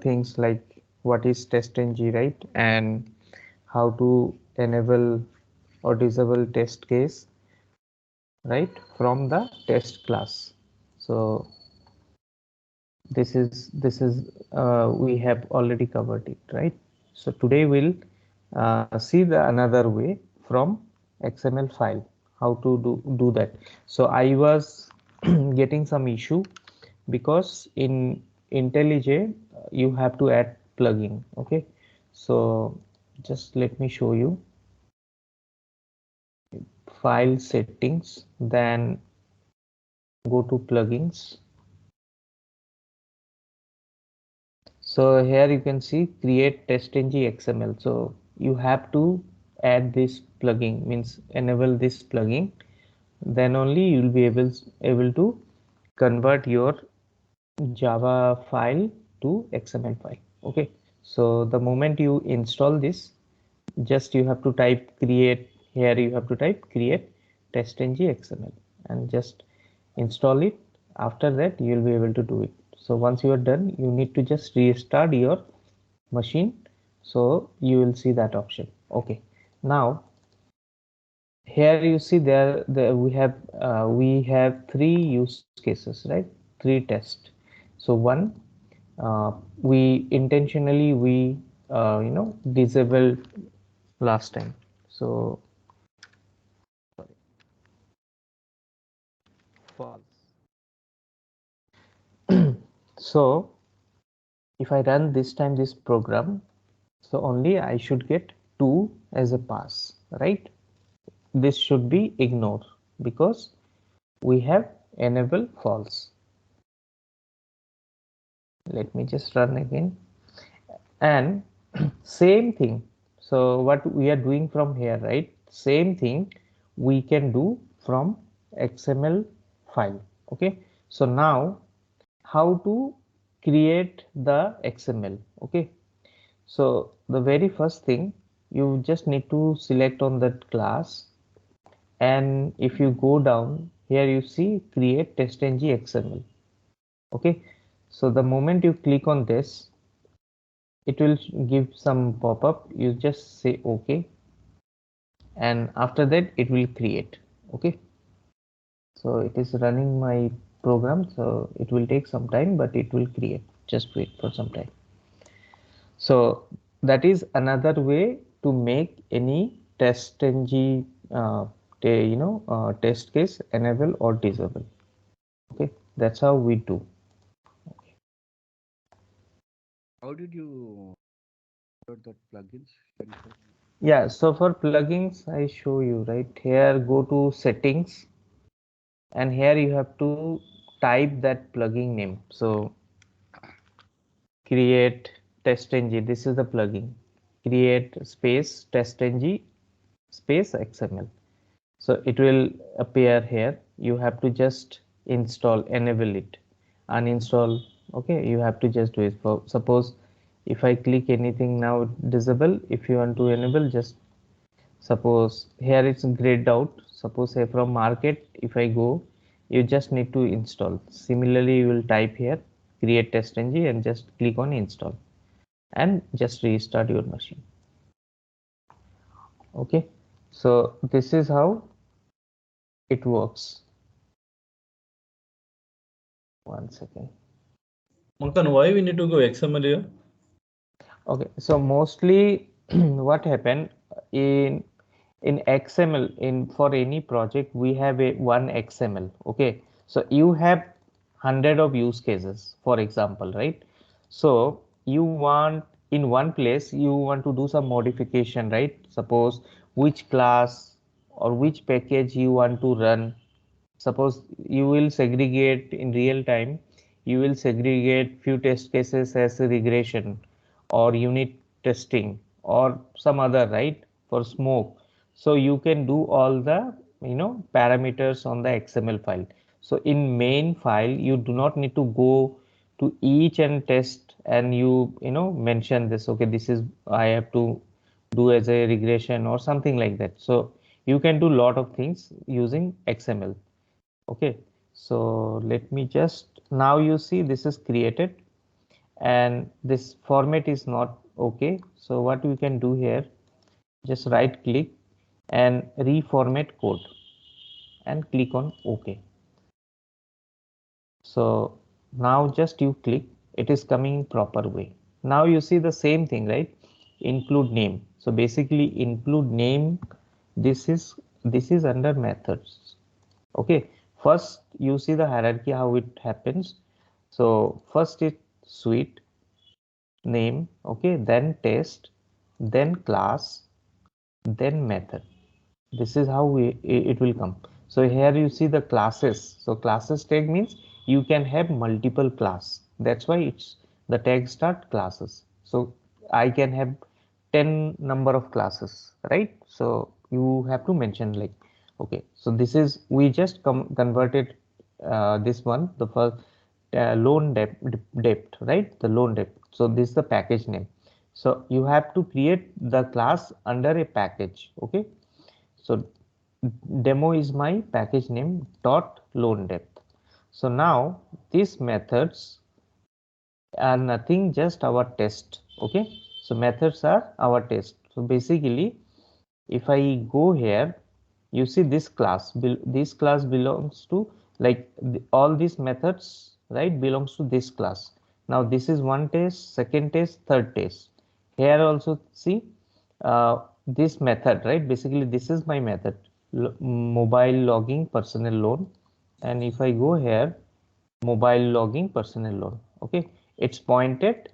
things like what is TestNG, right? And how to enable or disable test case, right, from the test class. So this is we have already covered it, right? So today we'll see the another way from XML file how to do that. So I was getting some issue because in IntelliJ you have to add plugin. Okay, so just let me show you. File settings, then go to plugins. So here you can see create testng XML. So you have to add this plugin, means enable this plugin. Then only you will be able to convert your Java file to XML file. Okay. So the moment you install this, just you have to type create, here you have to type create testng XML and just install it. After that you will be able to do it. So once you are done, you need to just restart your machine, so you will see that option. Okay, now here you see we have three use cases, right? Three tests. So one, we intentionally disabled last time. So false. So if I run this time this program, so only I should get 2 as a pass, right? This should be ignored because we have enable false. Let me just run again, and same thing. So what we are doing from here, right? Same thing we can do from XML file. Okay, so now how to create the XML? Okay, so the very first thing, you just need to select on that class, and if you go down here you see create testng XML. Okay, so the moment you click on this, it will give some pop-up. You just say okay, and after that it will create. Okay, so it is running my program, so it will take some time, but it will create. Just wait for some time. So that is another way to make any testng test case enable or disable. Okay, that's how we do. How did you download that plugins? Can you tell me? Yeah, so for plugins, I show you right here. Go to settings, and here you have to type that plugin name. So create testng. This is the plugin. Create space testng space XML. So it will appear here. You have to just install, enable it, uninstall. Okay, you have to just do it. For suppose if I click anything now disable, if you want to enable, just suppose here it's grayed out. Suppose say from market, if I go, you just need to install. Similarly, you will type here create testng and just click on install and just restart your machine. Okay, so this is how it works. One second. Mankan, why we need to go XML here? Okay, so mostly what happened in XML, in for any project we have a one XML. Okay, so you have hundred of use cases, for example, right? So you want in one place you want to do some modification, right? Suppose which class or which package you want to run. Suppose you will segregate in real time, you will segregate few test cases as a regression or unit testing or some other, right, for smoke. So you can do all the parameters on the XML file. So in main file you do not need to go to each and test, and mention this, okay, this is I have to do as a regression or something like that. So you can do lot of things using XML. Okay, so let me just, now you see this is created, and this format is not okay. So what we can do here, just right click and reformat code and click on OK. So now just you click, it is coming in proper way. Now you see the same thing, right? Include name. So basically include name, this is under methods. Okay, first you see the hierarchy how it happens. So first it suite name, okay, then test, then class, then method. This is how it will come. So here you see the classes. So classes tag means you can have multiple class. That's why it's the tag start classes. So I can have 10 number of classes, right? So you have to mention like, okay, so this is we just converted this one, the first loan debt, right? The loan debt. So this is the package name. So you have to create the class under a package. Okay, so demo is my package name dot loan depth. So now these methods are nothing, just our test. Okay, so methods are our test. So basically if I go here, you see this class, this class belongs to like all these methods, right, belongs to this class. Now this is one test, second test, third test. Here also see this method, right? Basically this is my method, mobile logging personal loan. And if I go here, mobile logging personal loan, okay, it's pointed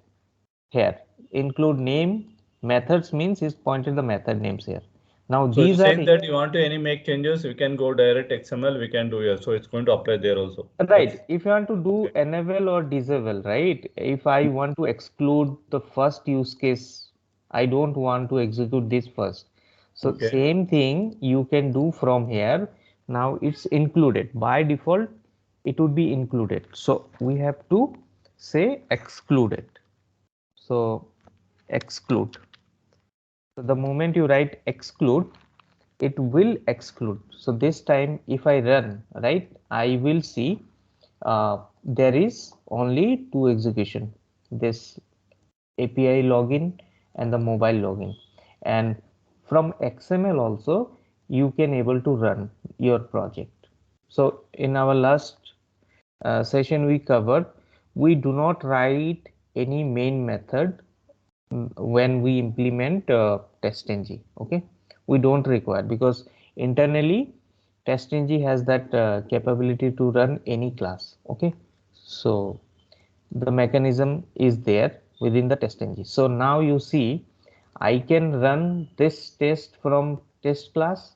here. Include name, methods means is pointed the method names here. Now So you're these are saying that you want to any make changes, we can go direct XML, we can do here. So it's going to apply there also. That's right. If you want to do okay. enable or disable, right? If I want to exclude the first use case, I don't want to execute this first. So Okay. same thing you can do from here. Now it's included by default. It would be included. So we have to say excluded. So exclude. So the moment you write exclude, it will exclude. So this time if I run, right, I will see there is only two execution, this API login and the mobile login. And from XML also you can able to run your project. So in our last session we covered, we do not write any main method when we implement TestNG. Okay, we don't require, because internally TestNG has that capability to run any class. Okay, so the mechanism is there within the TestNG. So now you see I can run this test from test class,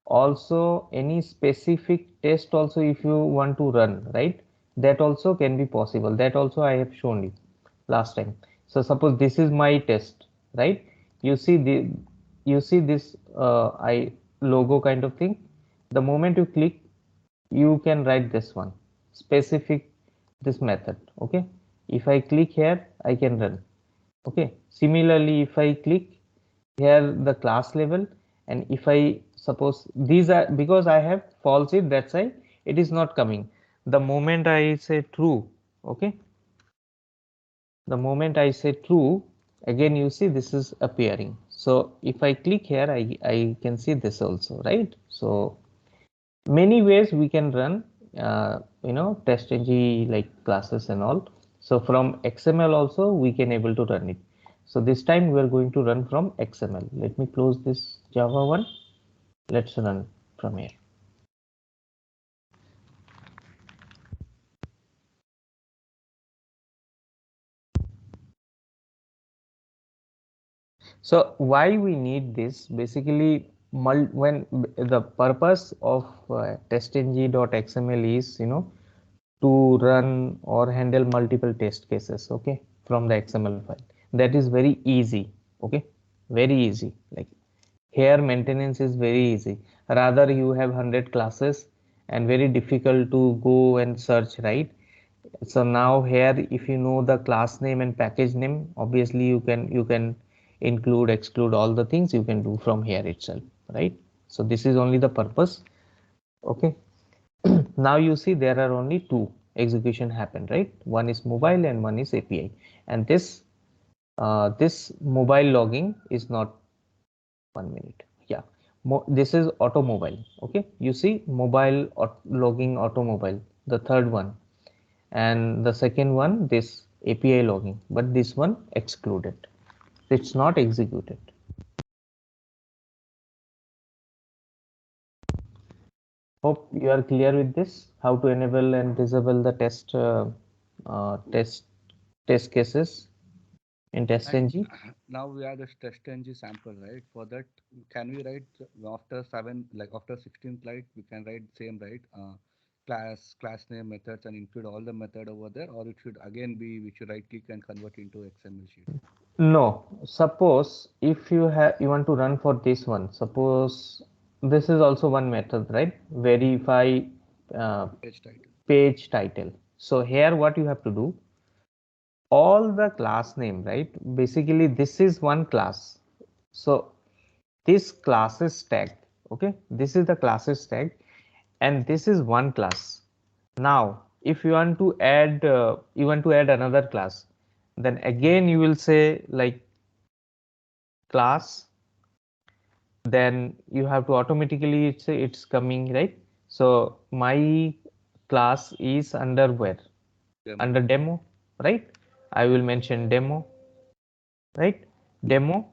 also any specific test also if you want to run, right, that also can be possible. That also I have shown you last time. So suppose this is my test, right? You see this I logo kind of thing. The moment you click, you can write this one specific, this method. Okay, if I click here, I can run. Okay, similarly if I click here the class level, and if I suppose these are, because I have false it, that's why it is not coming. The moment I say true, okay, the moment I say true, again you see this is appearing. So if I click here, I can see this also, right? So many ways we can run TestNG like classes and all. So from XML also we can able to run it. So this time we are going to run from XML. Let me close this Java one. Let's run from here. So why we need this? Basically, when the purpose of testng.xml is, to run or handle multiple test cases, okay, from the XML file. That is very easy, okay, very easy. Like here maintenance is very easy. Rather you have 100 classes and very difficult to go and search, right? So now here if you know the class name and package name, obviously you can include, exclude, all the things you can do from here itself, right? So this is only the purpose. Okay, now you see there are only two execution happen, right? One is mobile and one is API, and this mobile logging is not 1 minute. Yeah, this is automobile. Okay, you see mobile logging automobile, the third one, and the second one this API logging, but this one excluded. It's not executed. Hope you are clear with this. How to enable and disable the uh, test test cases in And TestNG. now we have this TestNG sample, right? For that, can we write after seven, like after 16th line, we can write same, right? Class name, methods, and include all the method over there, or it should again be we should right click and convert into XML sheet. No, suppose if you want to run for this one, suppose this is also one method, right? Verify uh, Page title. page title. So here what you have to do, all the class name, right? Basically this is one class. So this classes tag, okay? This is the classes tag, and this is one class. Now, if you want to add another class, then again you will say like class, then you have to automatically say it's coming, right? So my class is under where? Demo. Under demo, right? I will mention demo, right? Demo.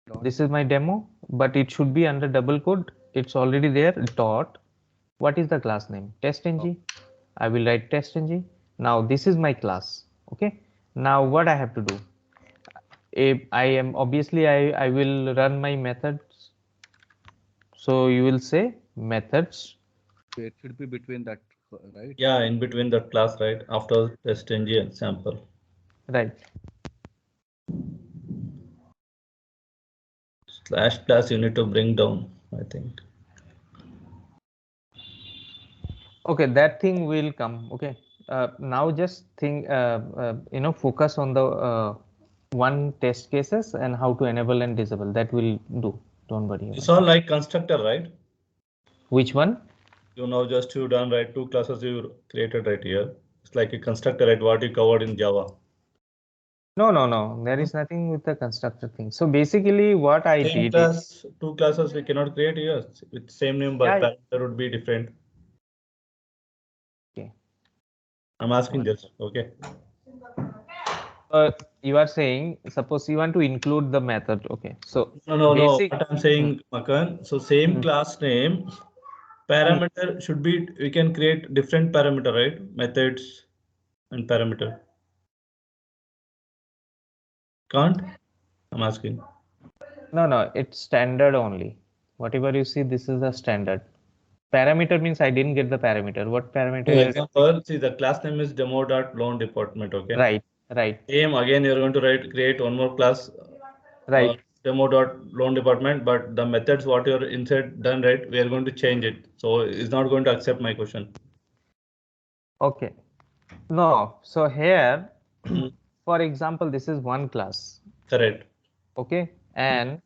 Dot. This is my demo, but it should be under double quote. It's already there. Dot. What is the class name? Oh, TestNG. I will write TestNG. Now this is my class. Okay. Now what I have to do? If I am obviously I will run my methods. So you will say methods, it should be between that, right? Yeah, in between that class, right? After TestNG sample. right? Slash class you need to bring down, I think. Okay, that thing will come. Okay. Now just think, focus on the one test cases and how to enable and disable. That will do. Don't worry It's about all it. like constructor, right? Which one? You know, just you done right, two classes you created right here. It's like a constructor, right? What you covered in Java. No, no, no. There Hmm? is nothing with the constructor thing. So basically, what I Same did is, class, two classes we cannot create here with same name, but yeah, parameter would be different. okay. I'm asking One. this, okay? You are saying, suppose you want to include the method. Okay. So No, no, no. basic. What I'm Hmm, saying, Makan, so same hmm, class name, hmm. parameter should be, we can create different parameter, right? Methods and parameter. Can't? I'm asking. No, no, it's standard only. Whatever you see, this is the standard. Parameter means I didn't get the parameter. What parameter For you are referring? example, see the class name is demo.loan department, okay? Right, right, Same again, you're going to create one more class, uh, right. demo.loan department, but the methods what you're inside done right, we are going to change it. So it's not going to accept my question. Okay. No, so here, Mm, for example, this is one class. correct. Okay. And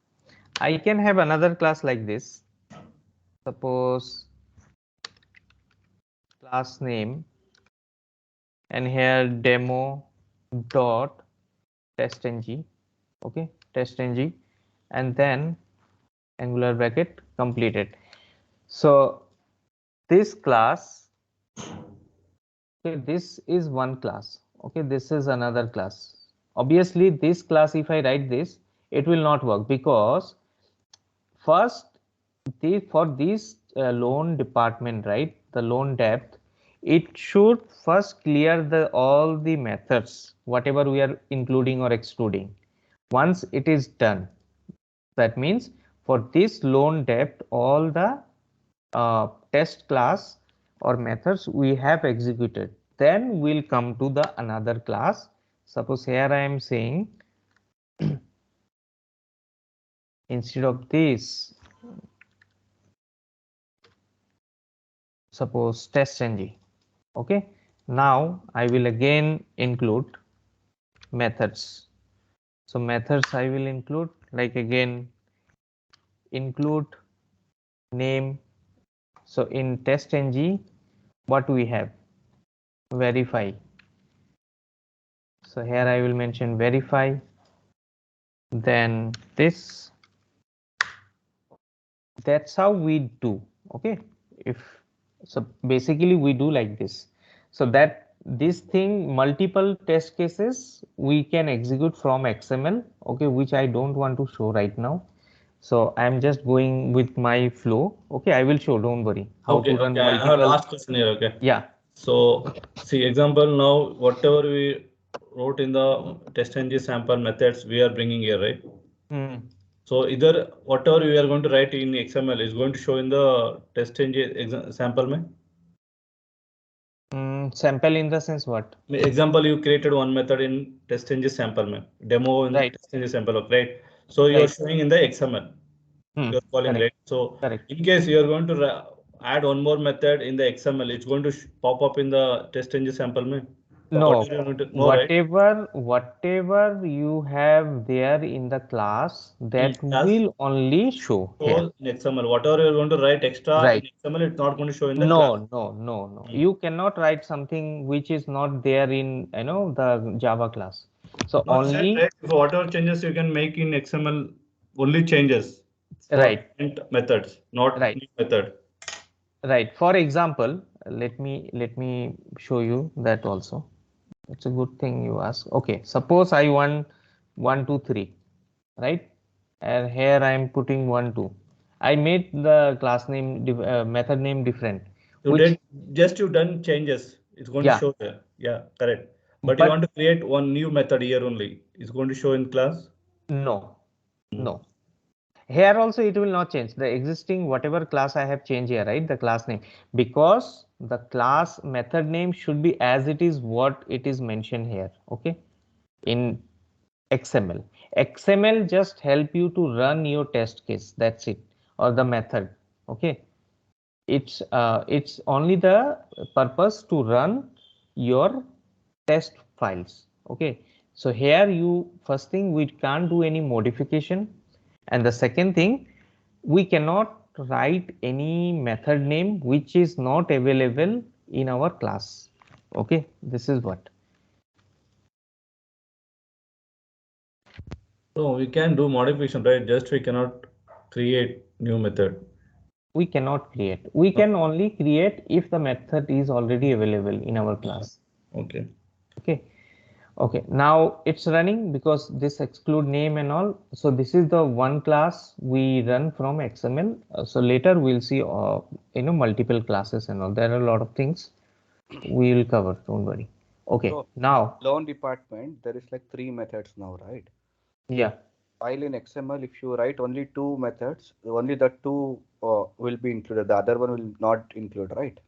I can have another class like this. Suppose class name and here demo dot testng. Okay. Testng. And then angular bracket completed. So this class, okay, this is one class. Okay, this is another class. Obviously, this class, if I write this, it will not work because first, for this loan department, right, the loan depth, it should first clear the all the methods, whatever we are including or excluding. Once it is done, that means for this loan depth, all the test class or methods we have executed, then we'll come to the another class. Suppose here I am saying instead of this, suppose testng. Okay, now I will again include methods. So methods I will include, like again include name. So in testng what we have? Verify. So here I will mention verify. Then this, that's how we do. Okay, if so basically we do like this, so that this thing multiple test cases we can execute from XML, okay, which I don't want to show right now. So I'm just going with my flow. Okay, I will show, don't worry, how to Okay, run okay. I have multiple. last question here. Okay. Yeah. So, see, example now, whatever we wrote in the TestNG sample methods, we are bringing here, right? Hmm. So, either whatever we are going to write in XML is going to show in the TestNG sample. Sample in the sense what? Example, you created one method in TestNG sample demo in Right, TestNG sample, right? So, you are right. showing in the XML. You're calling, Correct, right? So correct. in case you're going to add one more method in the XML, it's going to pop up in the test engine sample me. What No, are you going to know, right? whatever you have there in the class, In that class, will only show here. show in XML. Whatever you're going to write extra in Right. XML, it's not going to show in the class. No, no, no, no. Hmm. You cannot write something which is not there in, the Java class. So Not that, only, right? So whatever changes you can make in XML, only changes for right, different methods, not right, new method. right. For example, let me show you that also. It's a good thing you ask. Okay, suppose I want 1, 2, 3, right? And here I am putting 1, 2. I made the class name, method name different, You which, did just you done changes. It's going to yeah, show there. Yeah, correct. But you want but to create one new method here only. It's going to show in class. no, Hmm. no. Here also it will not change. The existing whatever class I have changed here, right? The class name, because the class method name should be as it is what it is mentioned here. Okay, in XML. XML just help you to run your test case. That's it, or the method. Okay, it's only the purpose to run your test files. Okay, so here you first thing we can't do any modification, and the second thing we cannot write any method name which is not available in our class. Okay, this is what So we can do modification, right? Just we cannot create new method. we cannot create. We No. can only create if the method is already available in our class. Okay. Okay. Okay, now it's running because this exclude name and all. So this is the one class we run from XML. So later we'll see, multiple classes and all. There are a lot of things we will cover. Don't worry. Okay, So now, loan department, there is like three methods now, right? yeah, While in XML, if you write only two methods, only the two will be included. The other one will not include, right?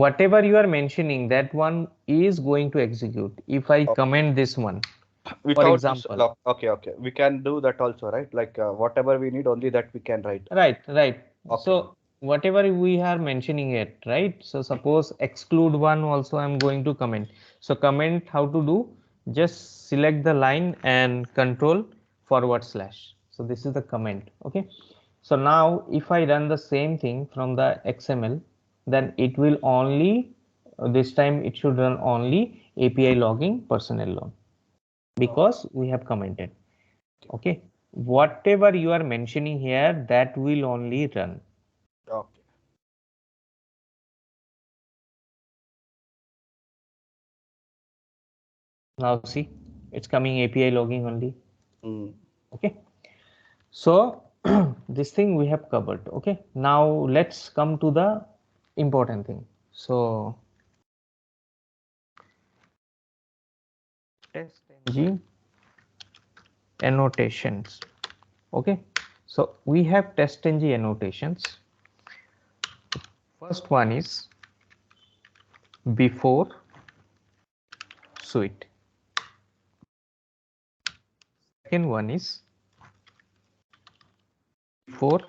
whatever you are mentioning, that one is going to execute. If I Oh, comment this one, for without this example, lock. Okay, okay. We can do that also, right? Like whatever we need, only that we can write. right, right. Okay. So whatever we are mentioning it, right? So suppose exclude one also I'm going to comment. So comment how to do, just select the line and control forward slash. So this is the comment. Okay. So now if I run the same thing from the XML, then it will only, this time it should run only API logging personal loan, Oh, because we have commented. Okay. Whatever you are mentioning here, that will only run. okay. Now see, it's coming API logging only. Mm. Okay. So this thing we have covered. Okay. Now let's come to the important thing. So TestNG annotations. Okay. So we have TestNG annotations. First one is before suite. Second one is before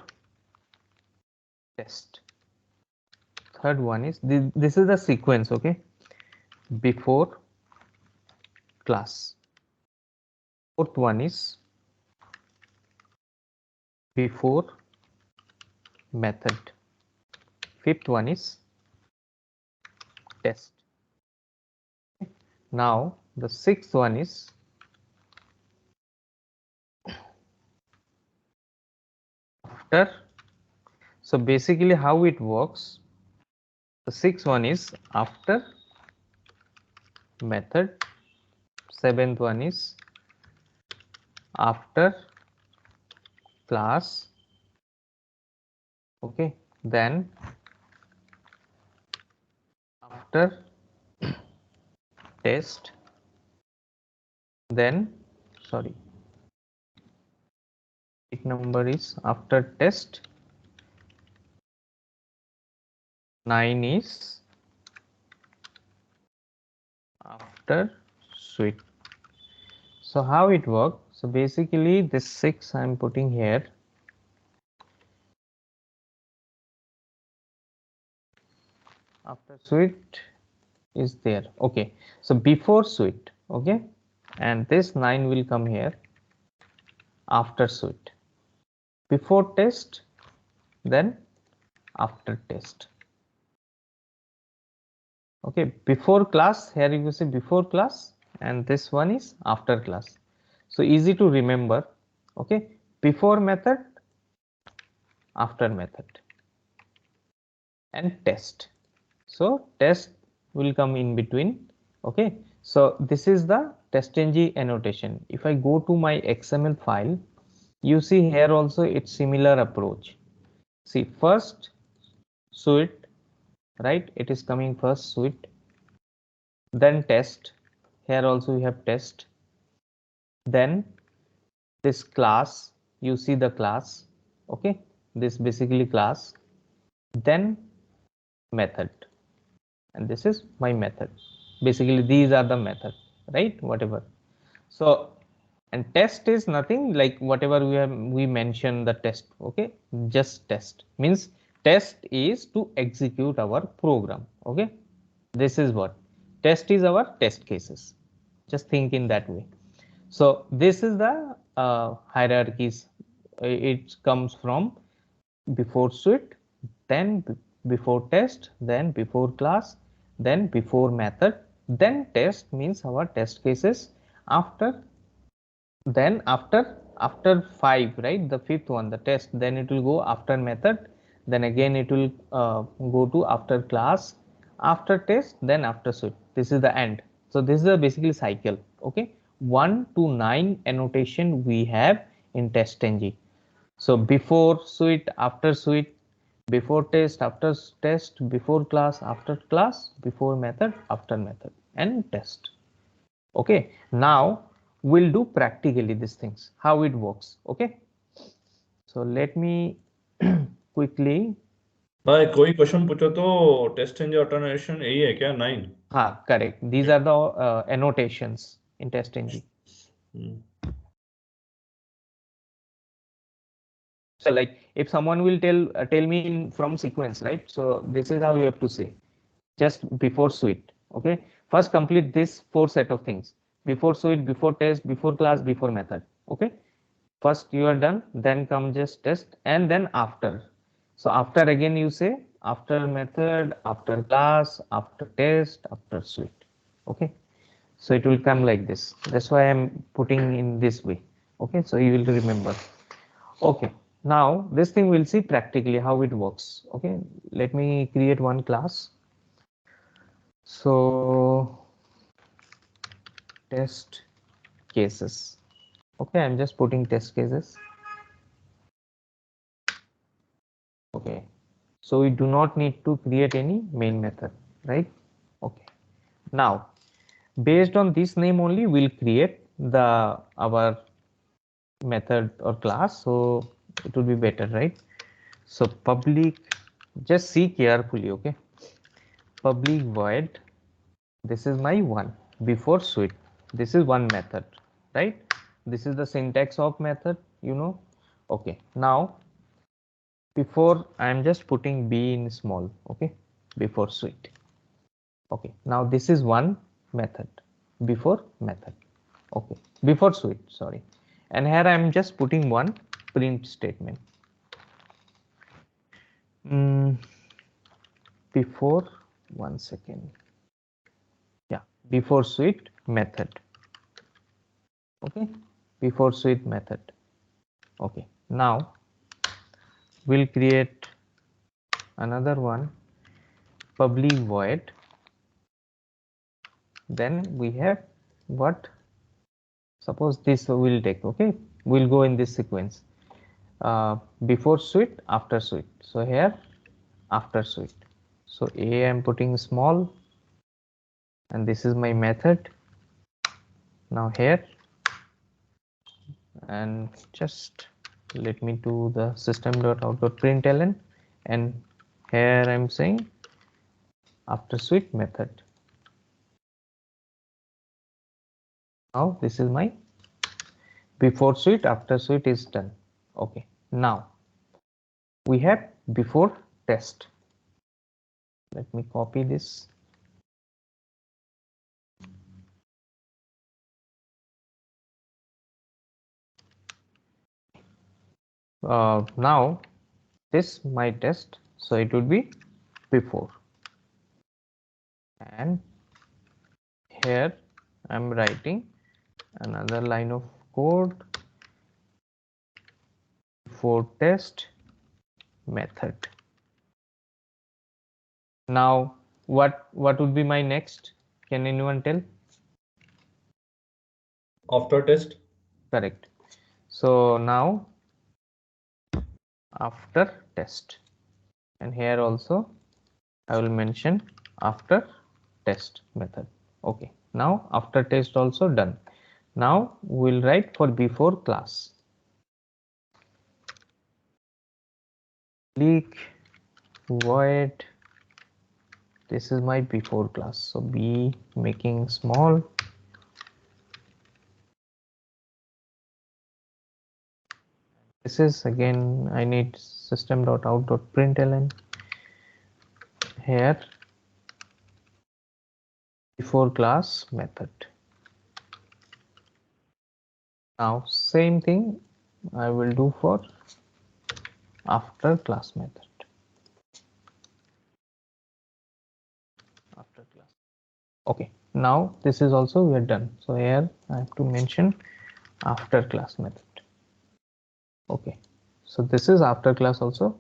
test. Third one is this is the sequence. Okay. Before class. Fourth one is before method. Fifth one is test. Now the sixth one is after. So basically how it works, the sixth one is after method, seventh one is after class, okay, then after test, then sorry, it number is after test, 9 is after suite. So how it works, so basically this 6 I'm putting here, after suite is there, okay, so before suite, okay, and this 9 will come here after suite, before test, then after test, okay, before class, here you see before class, and this one is after class. So easy to remember, okay, before method, after method, and test. So test will come in between, okay. So this is the TestNG annotation. If I go to my XML file, you see here also it's similar approach. See, first suite, right, it is coming first suite, then test, here also you have test, then this class, you see the class, okay, this basically class, then method, and this is my method. Basically these are the method, right, whatever. So and test is nothing like whatever we mentioned the test, okay, just test means test is to execute our program, okay. This is what test is, our test cases, just think in that way. So this is the hierarchies. It comes from before suite, then before test, then before class, then before method, then test means our test cases, after, then after 5, right, the fifth one, the test, then it will go after method, then again it will go to after class, after test, then after suite. This is the end. So this is a basically cycle, okay. 1 to 9 annotation we have in TestNG. So before suite, after suite, before test, after test, before class, after class, before method, after method, and test. Okay, now we'll do practically these things, how it works. Okay, so let me quickly. भाई कोई question पूछो तो test and automation यही है क्या 9? Correct, these are the annotations in TestNG. So like if someone will tell me from sequence, right, so this is how you have to say, just before suite, okay, first complete this 4 set of things, before suite, before test, before class, before method, okay. First you are done, then come just test, and then after. So after again you say after method, after class, after test, after suite, okay. So it will come like this, that's why I'm putting in this way, okay, so you will remember. Okay, now this thing we'll see practically how it works. Okay, let me create one class. So test cases. Okay, I'm just putting test cases. Okay, so we do not need to create any main method, right? Okay, now based on this name only we'll create the our method or class, so it will be better, right? So public, just see carefully, okay, public void, this is my one before suite, this is one method, right, this is the syntax of method, you know. Okay, now before I am just putting b in small, okay, before suite. Okay, now this is one method before method, okay, before suite, sorry, and here I am just putting one print statement. Before, one second, before switch method. Okay, before switch method. Okay, now we'll create another one, public void. Then we have what, suppose this will take, okay, we'll go in this sequence, before switch, after switch. So here after switch, so a I'm putting small, and this is my method. Now here, and just let me do the system.out.println, and here I'm saying after switch method. Now this is my before switch, after switch is done. Okay, now we have before test. Let me copy this. Now this my test, so it would be before, and here I'm writing another line of code, before test method. Now what would be my next? Can anyone tell? After test. Correct. So now after test, and here also I will mention after test method. Okay, now after test also done. Now we'll write for before class. Public void, this is my before class, so b making small, this is again I need system.out.println, here before class method. Now same thing I will do for after class method. After class. Okay, now this is also we are done. So here I have to mention after class method. Okay, so this is after class also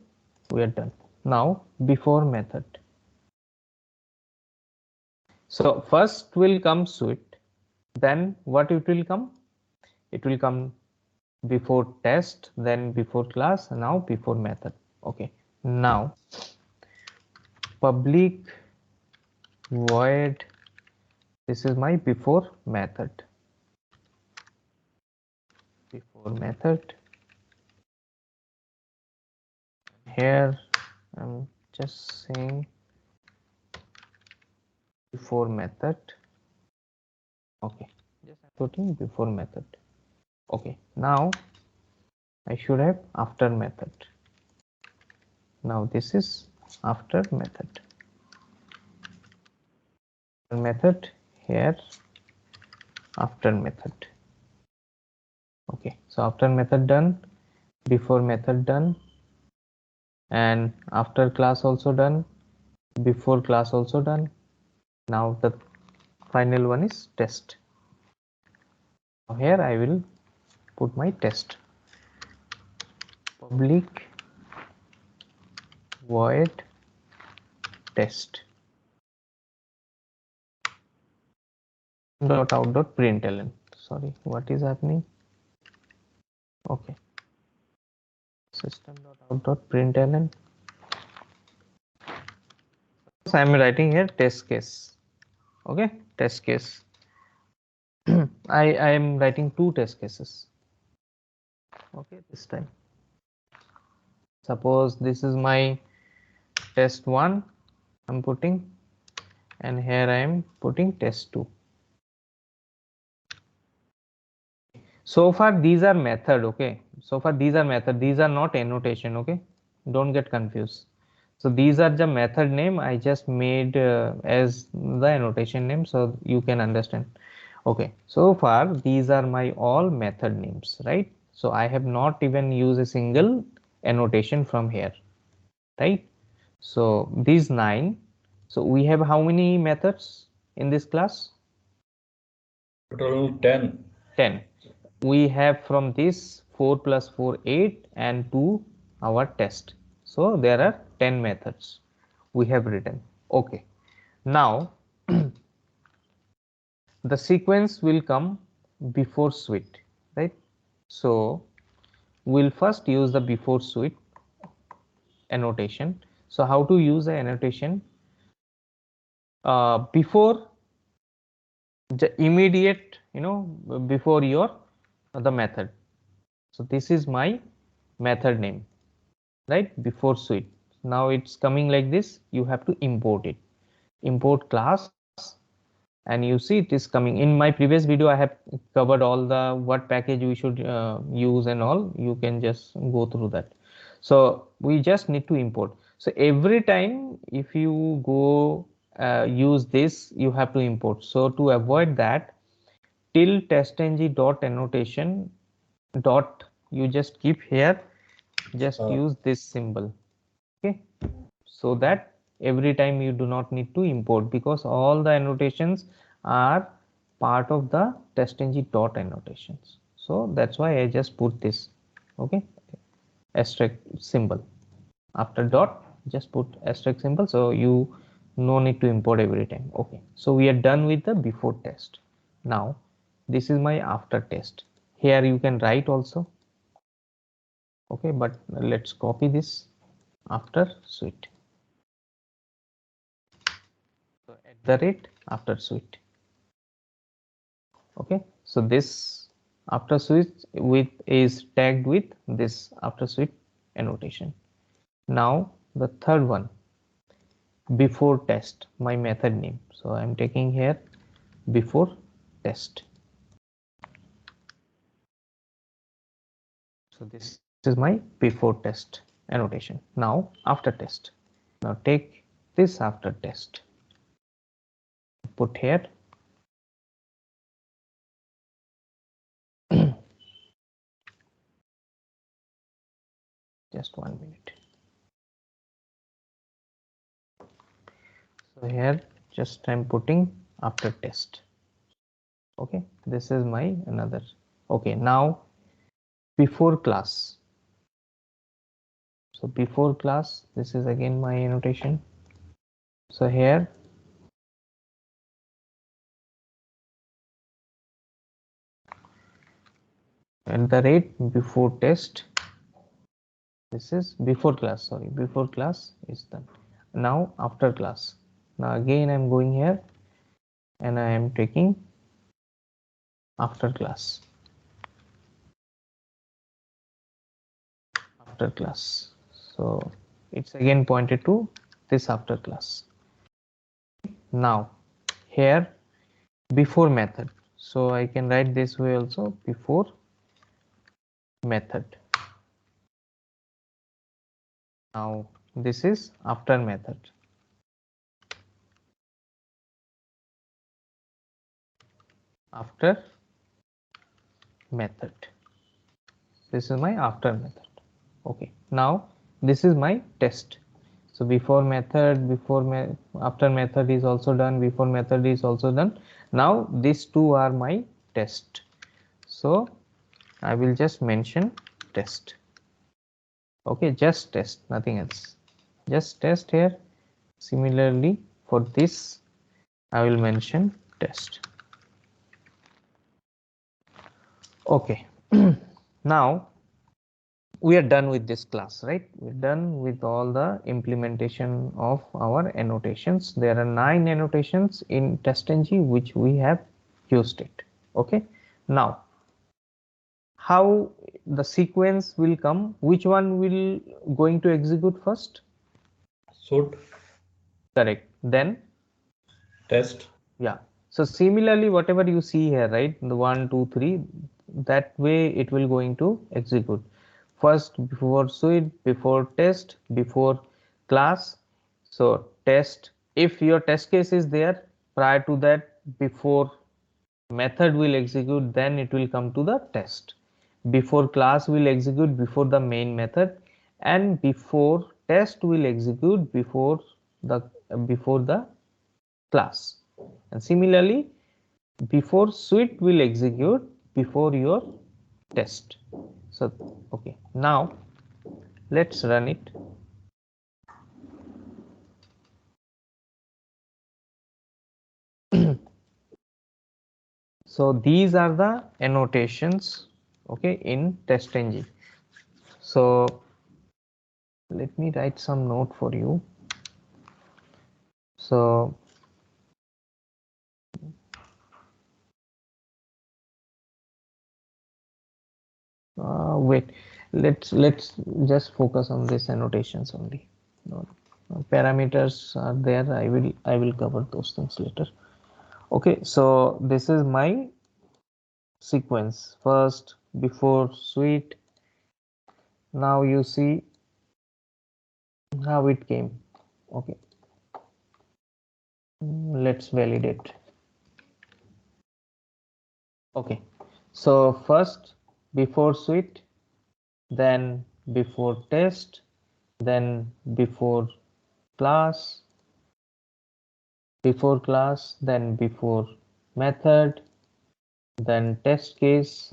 we are done. Now before method. So first will come switch, then what it will come? It will come before test, then before class, and now before method. Okay, now public void, this is my before method. Before method, here I'm just saying before method. Okay, just I'm putting before method. Okay, now I should have after method. Now this is after method. Method here, after method. Okay, so after method done, before method done, and after class also done, before class also done. Now the final one is test. Here I will put my test, public void test dot out dot println. Sorry, what is happening? Okay, system dot out dot println. So I am writing here test case. Okay, test case. I am writing two test cases. Okay, this time suppose this is my test 1 I'm putting, and here I am putting test 2. So far these are method. Okay, so far these are method, these are not annotation. Okay, don't get confused. So these are the method name I just made as the annotation name, so you can understand. Okay, so far these are my all method names, right? So I have not even used a single annotation from here, right? So these 9. So we have how many methods in this class? Total 10. 10. We have from this 4 plus 4 8 and 2 our test. So there are 10 methods we have written. Okay. Now the sequence will come before switch, right? So we'll first use the before switch annotation. So how to use the annotation? Before the immediate, before your the method. So this is my method name, right? Before switch. Now it's coming like this. You have to import it. Import class, and you see it is coming. In my previous video I have covered all the what package we should use and all. You can just go through that. So we just need to import. So every time if you go use this, you have to import. So to avoid that, till testng dot annotation dot, you just keep here, just use this symbol. Okay, so that every time you do not need to import, because all the annotations are part of the testng dot annotations. So that's why I just put this. Okay, asterisk symbol after dot, just put asterisk symbol, so you no need to import every time. Okay, so we are done with the before test. Now this is my after test. Here you can write also. Okay, but let's copy this. After switch, so at the rate after switch. Okay, so this after switch with is tagged with this after switch annotation. Now the third one, before test, my method name. So I'm taking here before test. So this is my before test annotation. Now after test. Now take this after test, put here. Just 1 minute. So here just I'm putting after test. Okay, this is my another. Okay, now before class. So before class, this is again my annotation. So here at the rate before test, this is before class, sorry, before class is done. Now after class. Now again I'm going here and I am taking after class. After class. So it's again pointed to this after class. Now here before method. So I can write this way also, before method. Now this is after method. After method. This is my after method. Okay, now this is my test. So before method, after method is also done, before method is also done. Now these two are my test. So I will just mention test. Okay, just test, nothing else. Just test here. Similarly for this I will mention test. Okay, now we are done with this class, right? We're done with all the implementation of our annotations. There are 9 annotations in TestNG which we have used it. Okay, now how the sequence will come, which one will going to execute first? Should. Correct. Then Test. yeah, so similarly whatever you see here, right, the 1 2 3, that way it will going to execute first before switch, before test, before class. So test, if your test case is there, prior to that before method will execute, then it will come to the test. Before class will execute before the main method, and before test will execute before the class. And similarly before suite will execute before your test. So okay, now let's run it. So these are the annotations, okay, in TestNG. So let me write some note for you. So wait, let's just focus on this annotations only. No, parameters are there. I will cover those things later. Okay, so this is my sequence. First, before suite. Now you see how it came. Okay, let's validate. Okay, so first before suite, then before test, then class, before class, then before method, then test case,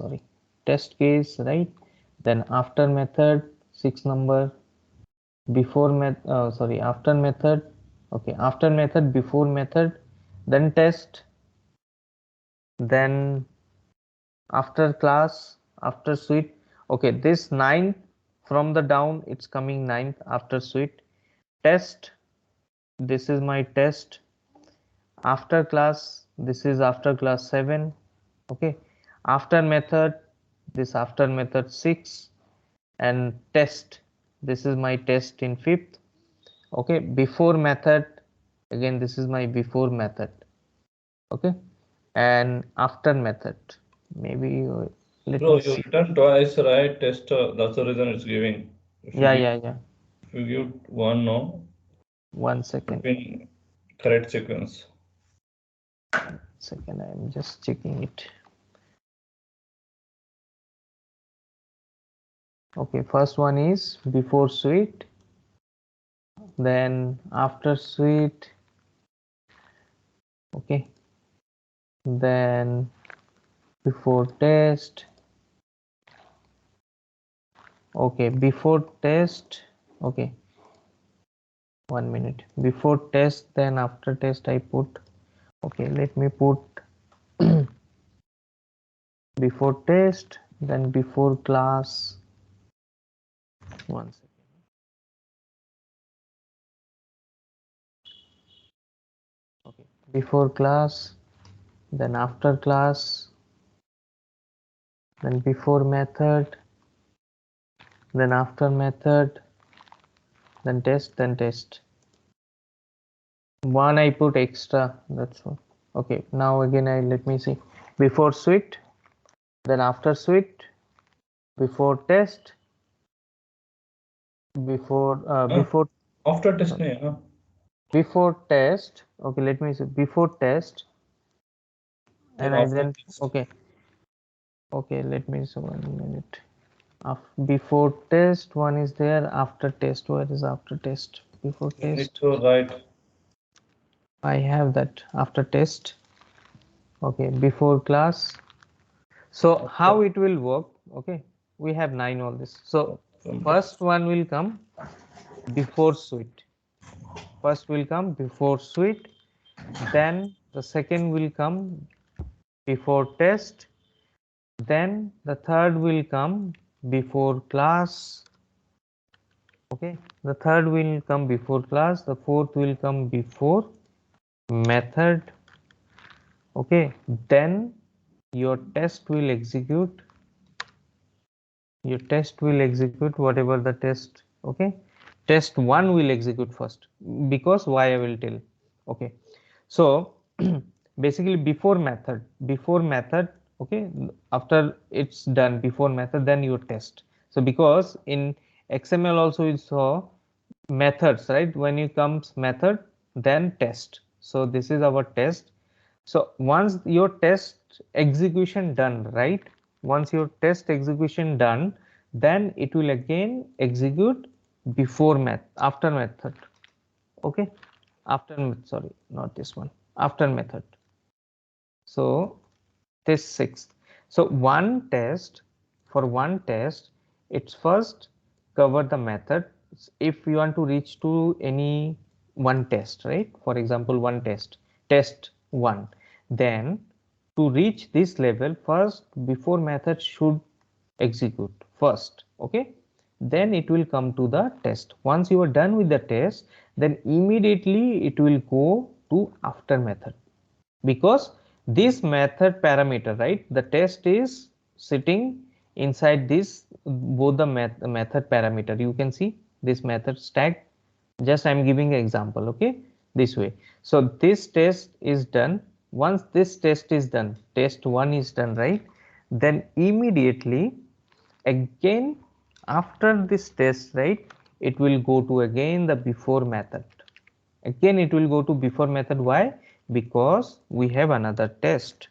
right? Then after method, 6 number, after method, okay, after method, before method, then test, then after class, after suite. Okay, this 9 from the down, it's coming 9th after suite. Test, this is my test. After class, this is after class 7. Okay, after method, this after method 6, and test, this is my test in 5th. Okay, before method, again this is my before method. Okay, and after method, maybe let Bro, me you see. return twice, right? Test. That's the reason it's giving. If you Yeah, give, yeah, yeah. if you give one, no, 1 second. in correct sequence. Second, I'm just checking it. Okay, first one is before suite, then after suite. Okay, then before test. Okay, before test. Okay, 1 minute. Before test, then after test I put. Okay, let me put before test, then before class. 1 second. Okay, before class, then after class, then before method, then after method, then test. One I put extra, that's all. Okay, now again I let me see. Before suite, then after suite, before test, Ah, before after test, nahi, huh? before test. Okay, let me see. Before test, Then and I after then test. okay, let me see 1 minute. Before test, one is there. After test, where is after test? Before You need test, to write. I have that after test. Okay, before class. So how After, it will work? Okay, we have 9 all this. So from first one will come before suite. First will come before suite. Then the second will come before test. Then the third will come before class. Okay, the third will come before class. The fourth will come before method. Okay, then your test will execute. Your test will execute whatever the test. Okay, test 1 will execute first, because why I will tell. Okay, so basically before method. Okay, after it's done before method, then your test. So because in XML also you saw methods, right? When it comes method, then test. So this is our test. So once your test execution done, right? Once your test execution done, then it will again execute after method. Okay, sorry, not this one, after method. So test 6. So one test, for one test, it's first cover the method. If you want to reach to any one test, right? For example, one test, test 1, then to reach this level, first before method should execute first, okay? Then it will come to the test. Once you are done with the test, then immediately it will go to after method, because this method parameter, right, the test is sitting inside this both the method parameter. You can see this method stack. Just I'm giving an example, okay, this way. So this test is done. Once this test is done, test 1 is done, right, then immediately again after this test, right, it will go to again the before method. Again it will go to before method. Why? Because we have another test.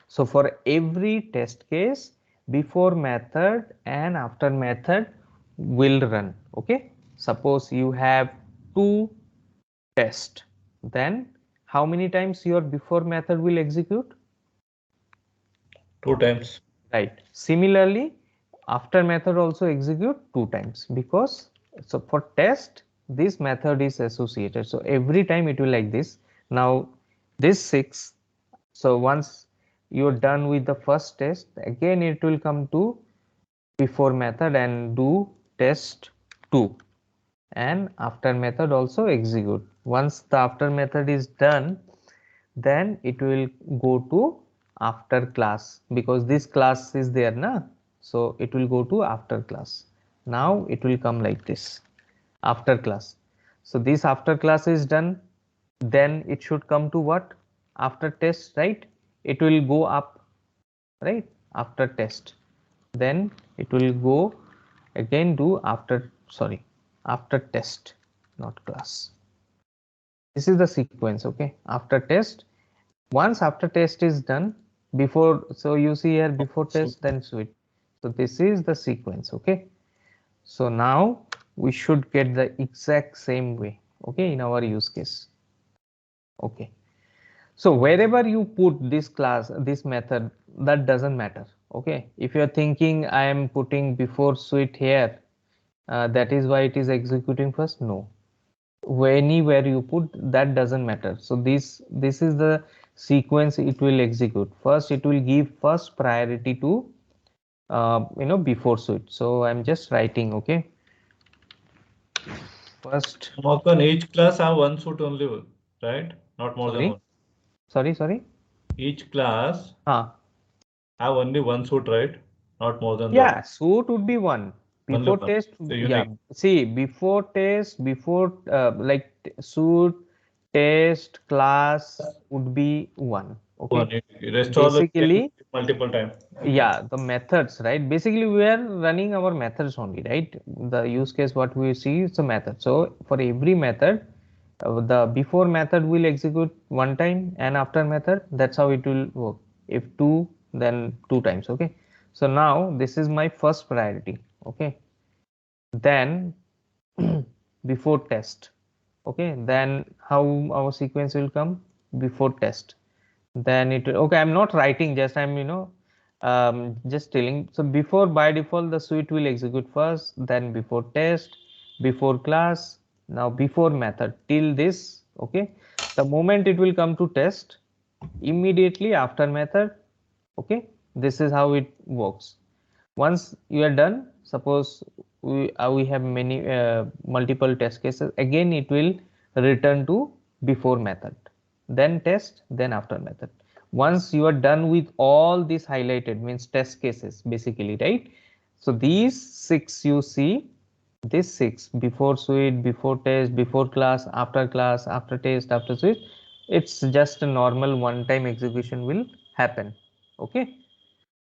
So for every test case, before method and after method will run. Okay, suppose you have two tests, then how many times your before method will execute? 2 times. Right. Similarly, after method also execute 2 times, because so for test this method is associated. So every time it will like this. Now this 6. So once you're done with the first test, again it will come to before method and do test 2, and after method also execute. Once the after method is done, then it will go to after class, because this class is there na, so it will go to after class. Now it will come like this, after class. So this after class is done, then it should come to what? After test, right? It will go up, right, after test. Then it will go again do after, sorry, after test, not class. This is the sequence, okay? After test, once after test is done, before, so you see here before So test then switch. So this is the sequence, okay? So now we should get the exact same way, okay, in our use case. Okay, so wherever you put this class, this method, that doesn't matter. Okay, if you're thinking I am putting before switch here, that is why it is executing first, no, anywhere you put, that doesn't matter. So this is the sequence it will execute. First it will give first priority to before switch. So I'm just writing, okay, first. Mark each class have one suit only, right? Not more than Sorry, one. sorry. Each class Ah, have only one suit, right? Not more than that. yeah, suit would be one. Only Before one. test, So yeah. unique. See, before test, before like suit, test, class would be one. One. Okay. Rest all the can Basically, multiple time. yeah, the methods, right? Basically, we are running our methods only, right? The use case what we see is the method. So for every method, the before method will execute one time, and after method, that's how it will work. If two, then 2 times. Okay. So now this is my first priority. Okay. Then before test. Okay. Then how our sequence will come? Before test, then it will, okay, I'm not writing, just I'm just telling. So before, by default the suite will execute first, then before test, before class, now before method till this. Okay, the moment it will come to test, immediately after method. Okay, this is how it works. Once you are done, suppose we have many multiple test cases, again it will return to before method, then test, then after method. Once you are done with all these highlighted, means test cases basically, right? So these 6 you see, this 6, before switch, before test, before class, after test, after switch, it's just a normal one time execution will happen. Okay,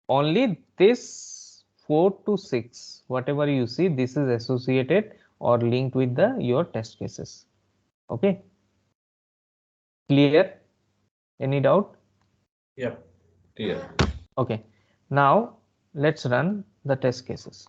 only this 4 to 6, whatever you see, this is associated or linked with the your test cases. Okay, clear? Any doubt? Yeah. Clear. Okay, now let's run the test cases.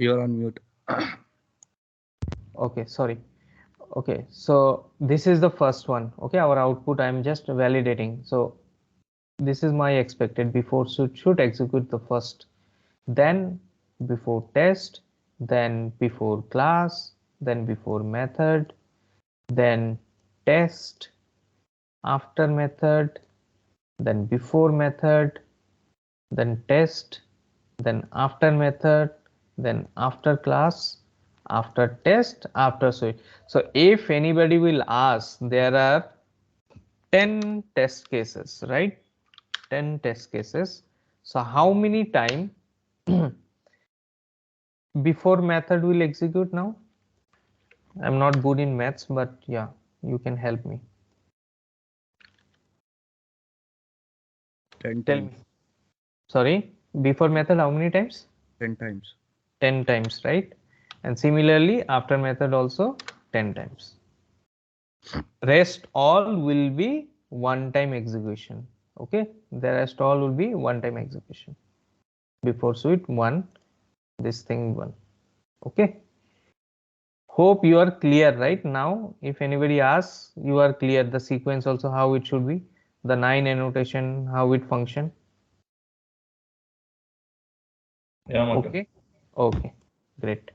You're on mute. Okay, sorry. Okay, so this is the first one. Okay, our output I'm just validating. So this is my expected before, so it should execute the first, then before test, then before class, then before method, then test, after method, then before method, then test, then after method, then after class, after test, after switch. So if anybody will ask, there are 10 test cases, right? 10 test cases. So how many time before method will execute now? I'm not good in maths, but yeah, you can help me. 10 Tell times. me. Sorry, before method how many times? 10 times. 10 times, right? And similarly, after method also 10 times. Rest all will be one time execution. Okay, the rest all will be one time execution. Before switch one, this thing one. Okay. Hope you are clear right now. If anybody asks, you are clear. The sequence also how it should be, the 9 annotation, how it function. Yeah, Maka. Okay. Okay. Great.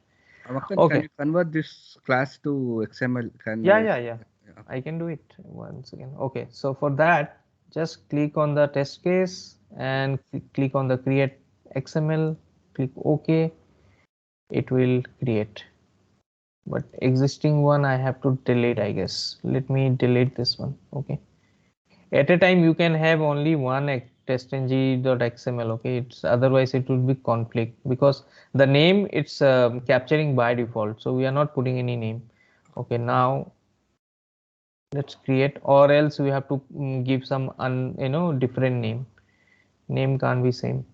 Amakan, can Okay. you convert this class to XML? Yeah, yeah, yeah. Yeah. I can do it once again. Okay. So for that, just click on the test case and click on the create XML. Click OK. It will create. But existing one I have to delete, I guess. Let me delete this one. Okay. At a time you can have only one testng.xml. Okay, it's otherwise it would be conflict because the name it's capturing by default, so we are not putting any name. Okay, now let's create, or else we have to give some different name can't be same.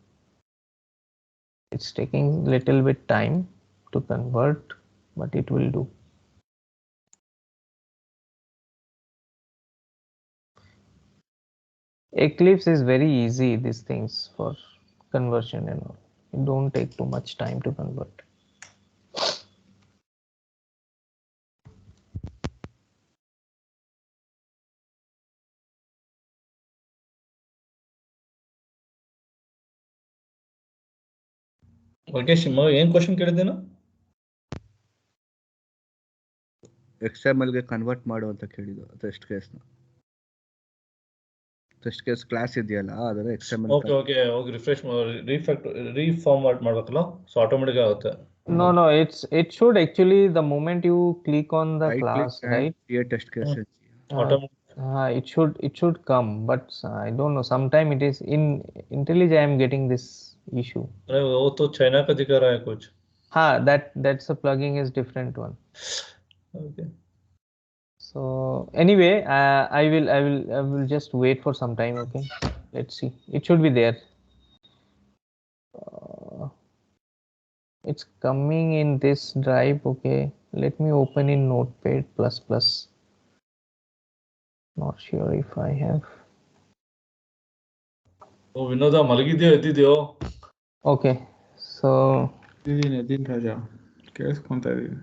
It's taking little bit time to convert, but it will do. Eclipse is very easy, these things for conversion and all. It don't take too much time to convert. Rakesh ಏನ್ question ಕೇಳಿದ್ದೇನ? XML ಗೆ convert ಮಾಡು ಅಂತ ಕೇಳಿದ್ದು test ಕೇಸ್ನ. Test case class ಇದೆಯಲ್ಲ ಅದರ XML. Okay ಹೋಗಿ refresh ರೀಫಾರ್ಮ್ಯಾಟ್ ಮಾಡ್ಬೇಕಲ್ಲ, ಸೊ ಆಟೋಮೆಟಿಕ್ ಆಗುತ್ತೆ. No, it should actually the moment you click on the Right class, click and right? create test case. It should come, but I don't know. Sometime it is in IntelliJ I am getting this issue. अरे वो तो China का दिखा रहा है कुछ. That's a plugin is different one. Okay. So anyway, I will just wait for some time. Okay, let's see. It should be there. It's coming in this drive. Okay, let me open in Notepad plus plus. Not sure if I have. O Vinoda ಮಲಗಿದ್ಯೋ ಎದ್ದಿದ್ಯೋ? Okay, so ಎದ್ದೀನಿ ರಾಜ, ಕೇಳಿಸ್ಕೊಂತ ಇದೀನಿ.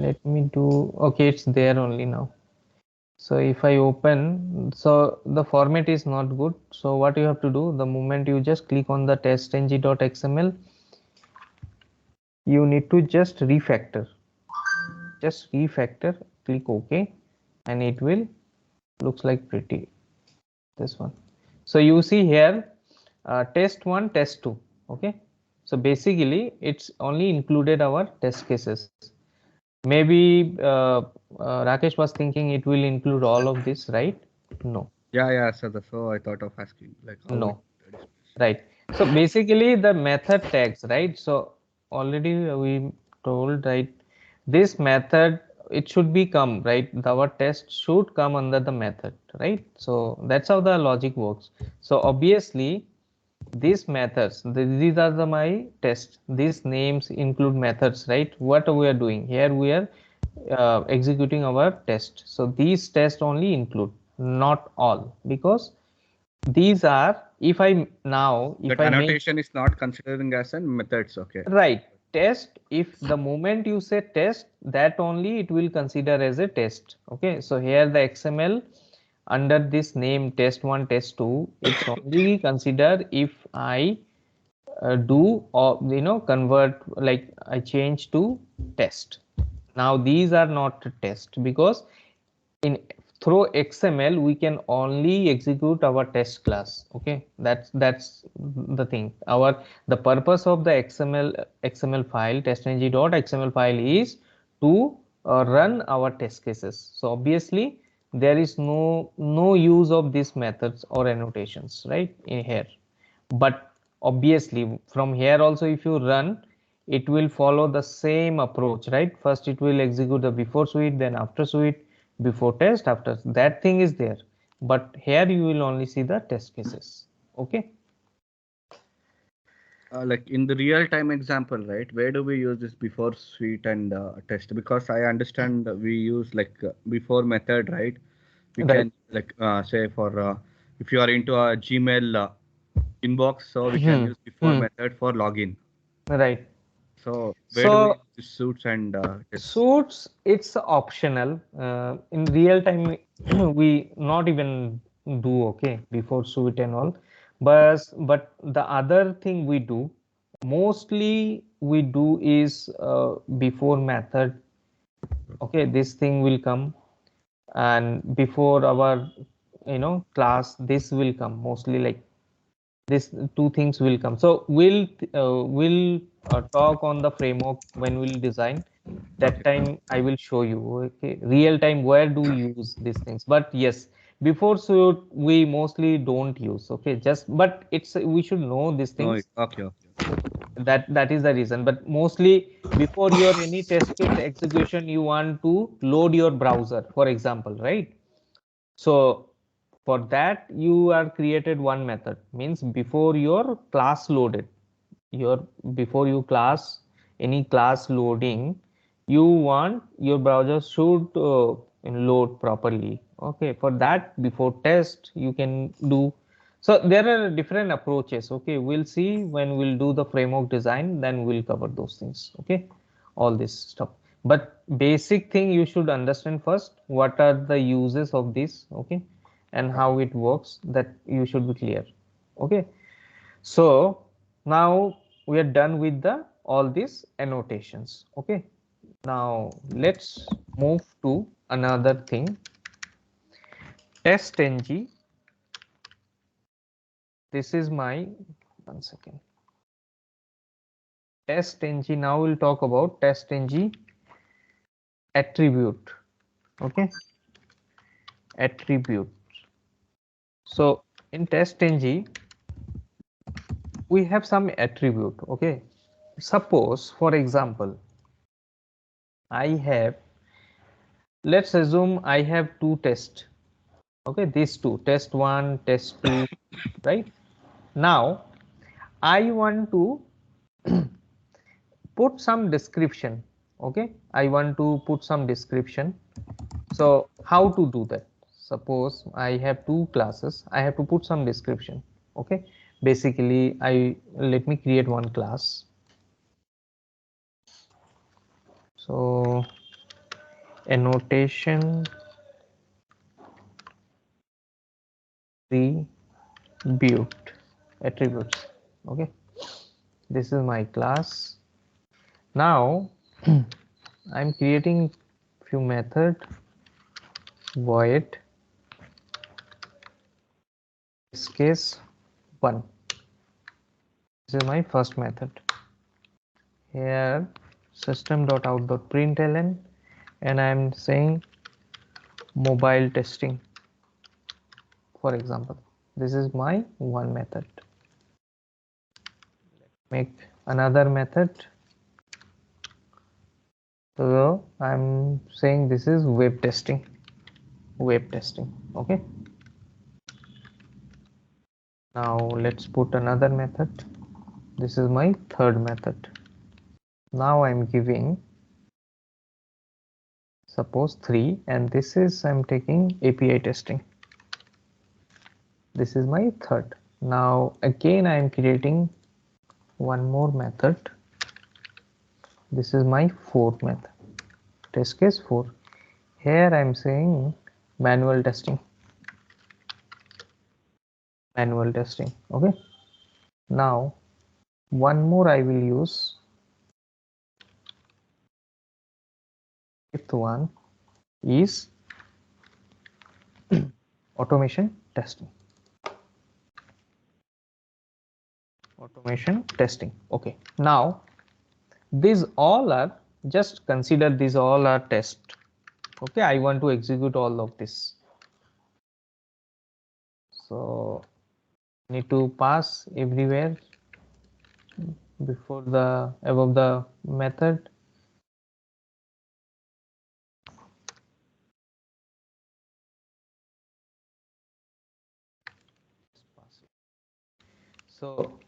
let me do. Okay, it's there only now. So if I open, so the format is not good. So what you have to do, the moment you just click on the testng.xml, you need to just refactor. Just refactor, click OK, and it will looks like pretty this one. So you see here test 1, test 2. Okay, so basically it's only included our test cases. Maybe Rakesh was thinking it will include all of this, right? No. Yeah, so that's how I thought of asking, like how No. it displays. Right. So basically the method tags, right? So already we told, right, this method it should be come, right? Our test should come under the method, right? So that's how the logic works. So obviously these methods, these are my tests. These names include methods, right? What we are doing here, we are executing our test. So these tests only include, not all, because these are if I now, if That I make annotation is not considering as a methods. Okay. right test, if the moment you say test, that only it will consider as a test. Okay, so here the XML under this name test1 test2, it's only consider if I do, or convert, like I change to test. Now these are not test, because in through XML we can only execute our test class. Okay, that's the thing. The purpose of the XML file testng.xml file is to run our test cases. So obviously there is no use of these methods or annotations right in here. But obviously from here also, if you run, it will follow the same approach, right? First it will execute the before switch, then after switch, before test, after that thing is there. But here you will only see the test cases. Okay. Like in the real time example, right? Where do we use this before suite and test? Because I understand that we use like before method, right? We Right. can like say for if you are into a Gmail inbox, so we can Hmm. use before Hmm. method for login. Right. So where do we use So the suits and tests? suits, it's optional. In real time, we not even do okay before suit and all. But the other thing we do, mostly we do is before method. Okay, this thing will come, and before our class, this will come mostly, like these two things will come. So we'll talk on the framework when we'll design. That Okay. time I will show you. Okay, real time where do we use these things. But yes, before suit we mostly don't use. Okay, just but it's we should know these No, things. okay, okay. That is the reason. But mostly before your any test case execution, you want to load your browser, for example, right? So for that you are created one method, means before your class loaded, your before you class any class loading, you want your browser should load properly. Okay, for that before test you can do. So there are different approaches. Okay, we'll see when we'll do the framework design, then we'll cover those things. Okay, all this stuff. But basic thing you should understand first, what are the uses of this. Okay, and Okay. how it works, that you should be clear. Okay, so now we are done with the all these annotations. Okay, now let's move to another thing. TestNG. This is my 1 second. TestNG. Now we'll talk about TestNG attribute. Okay, attribute. So in TestNG we have some attribute. Okay, suppose for example I have, let's assume I have two tests. Okay, these two, test1 test2, right? Now I want to put some description. Okay, I want to put some description. So how to do that? Suppose I have two classes, I have to put some description. Okay, basically I let me create one class. So annotation attribute attributes. Okay, this is my class. Now I'm creating few method void this case 1. This is my first method. Here system.out.println, and I'm saying mobile testing, for example. This is my one method. Make another method. So I'm saying this is web testing. Okay, now let's put another method. This is my third method. Now I'm giving suppose 3, and this is I'm taking API testing. This is my third. Now again I am creating one more method. This is my fourth method, test case 4. Here I am saying manual testing. Okay. Now one more I will use, fifth one is automation testing. Okay, now these all are, just consider these all are test. Okay, I want to execute all of this, so need to pass everywhere before the above the method. So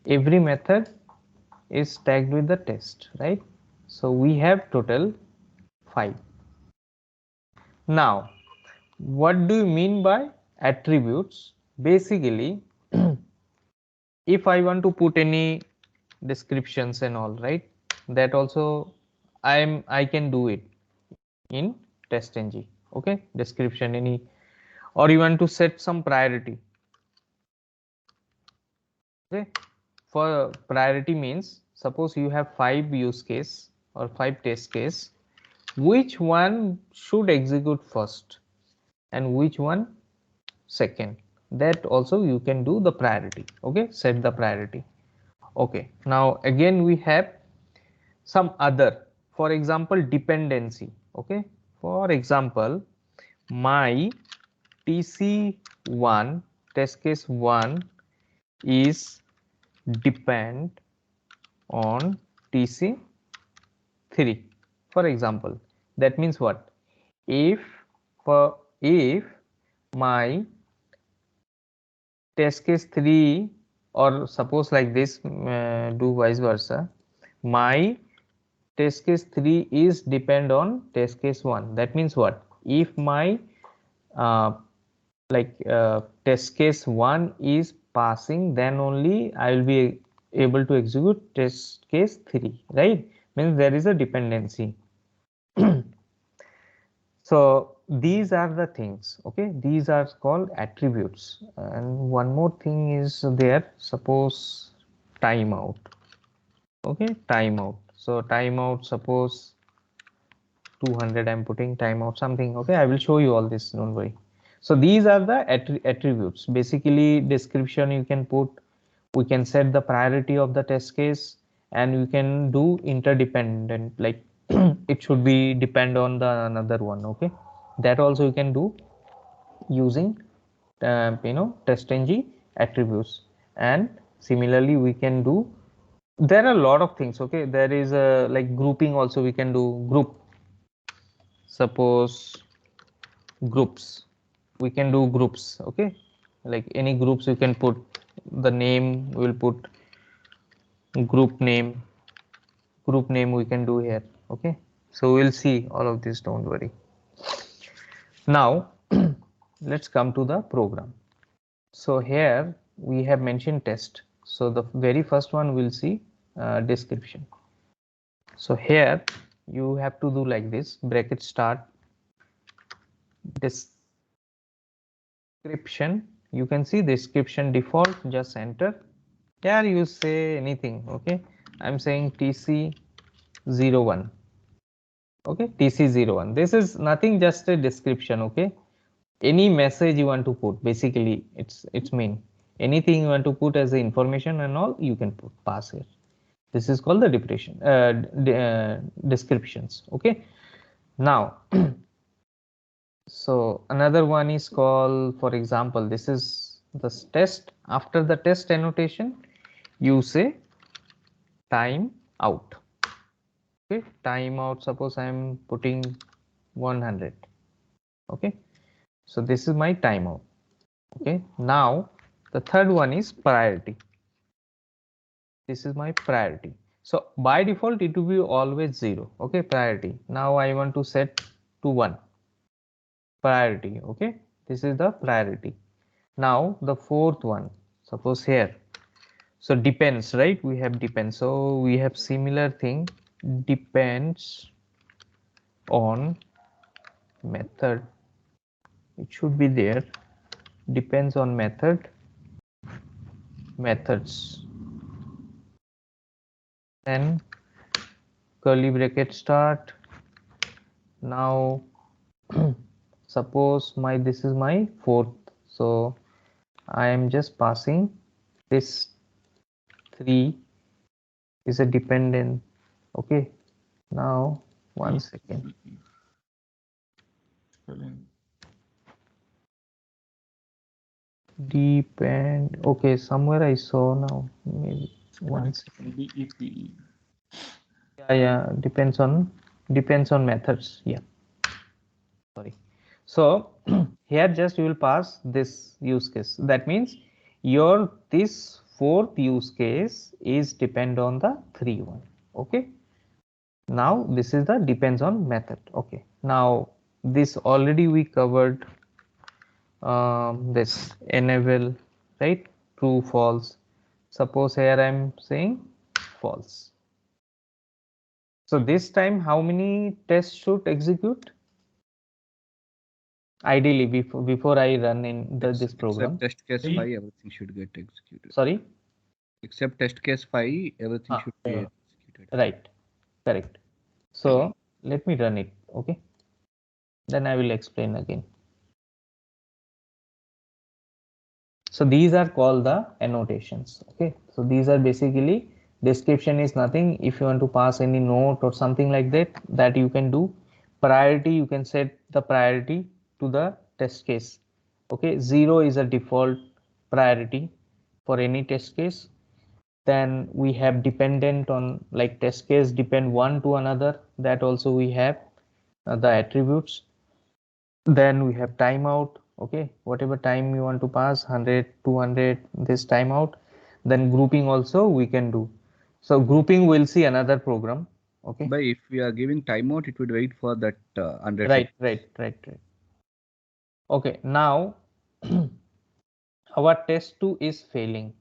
every method is tagged with the test, right? So we have total 5. Now what do you mean by attributes? Basically if I want to put any descriptions and all, right, that also I can do it in TestNG. Okay, description any, or you want to set some priority. Okay, for priority means suppose you have 5 use case or 5 test case, which one should execute first and which one second, that also you can do the priority. Okay, set the priority. Okay, now again we have some other, for example dependency. Okay, for example my tc1 test case 1 is depend on tc3, for example. That means what, if if my test case 3, or suppose like this, do vice versa, my test case 3 is depend on test case 1. That means what, if my uh, test case 1 is passing, then only I will be able to execute test case 3, right? Means there is a dependency. So these are the things. Okay, these are called attributes. And one more thing is there, suppose timeout. Okay, timeout. So timeout, suppose 200 I'm putting timeout something. Okay, I will show you all this, don't worry. So these are the attributes. Basically description you can put, we can set the priority of the test case, and you can do interdependent, like it should be depend on the another one. Okay, that also you can do using TestNG attributes. And similarly we can do, there are a lot of things. Okay, there is a like grouping also, we can do group, suppose groups, we can do groups. Okay, like any groups you can put the name, we will put group name, we can do here. Okay, so we'll see all of this, don't worry. Now let's come to the program. So here we have mentioned test, so the very first one we'll see description. So here you have to do like this, bracket start description. You can see description default, just enter. Here you say anything. Okay, I'm saying tc01. Okay, tc01, this is nothing, just a description. Okay, any message you want to put, basically it's mean anything you want to put as the information and all, you can put pass here. This is called the descriptions. Okay, now so another one is called, for example, this is the test. After the test annotation you say time out. Okay, time out, suppose I am putting 100. Okay, so this is my timeout. Okay, now the third one is priority. This is my priority. So by default it will be always 0. Okay, priority. Now I want to set to 1 priority. Okay, this is the priority. Now the fourth one, suppose here, so depends, right? We have depends, so we have similar thing, depends on method, it should be there, depends on methods, then curly bracket start. Now suppose this is my fourth, so I am just passing this 3 is a dependent. Okay, now one second. Spelling. Depend. Okay, somewhere I saw now. Maybe one second. DEPE. Yeah, depends on methods. Yeah, sorry. So here just you will pass this use case. That means your this fourth use case is depend on the 3 one. Okay. Now this is the depends on method. Okay. Now this already we covered this enable, right? True, false. Suppose here I am saying false. So this time how many tests should execute? Ideally before I run in this program. Except test case 5, 3. everything should get executed. Sorry. Except test case 5, everything should be Yeah. executed. Right, correct. So let me run it. Okay, then I will explain again. So these are called the annotations. Okay, so these are basically, description is nothing. If you want to pass any note or something like that you can do. Priority, you can set the priority to the test case. Okay, 0 is a default priority for any test case. Then we have dependent on, like test case depend one to another, that also we have the attributes. Then we have timeout. Okay, whatever time you want to pass, 100, 200, this timeout. Then grouping also we can do. So grouping we'll see another program. Okay, But if we are giving timeout, it would wait for that 100 right, seconds. right. Okay, now our test 2 is failing.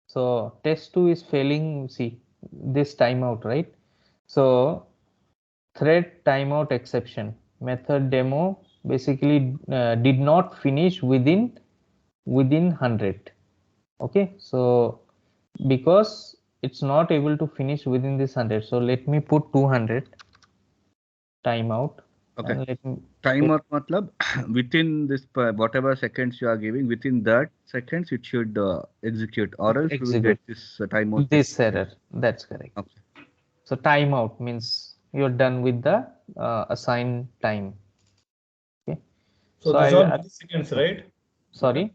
So test 2 is failing, see this timeout, right? So thread timeout exception, method demo basically did not finish within 100. Okay, so because it's not able to finish within this 100, so let me put 200 timeout. Okay. And Timeout matlab within this whatever seconds you are giving, within that seconds it should execute, or else we will get execute this timeout. this error. That's correct. Okay. So timeout means you're done with the assigned time. Okay, So so these are milliseconds, right? sorry.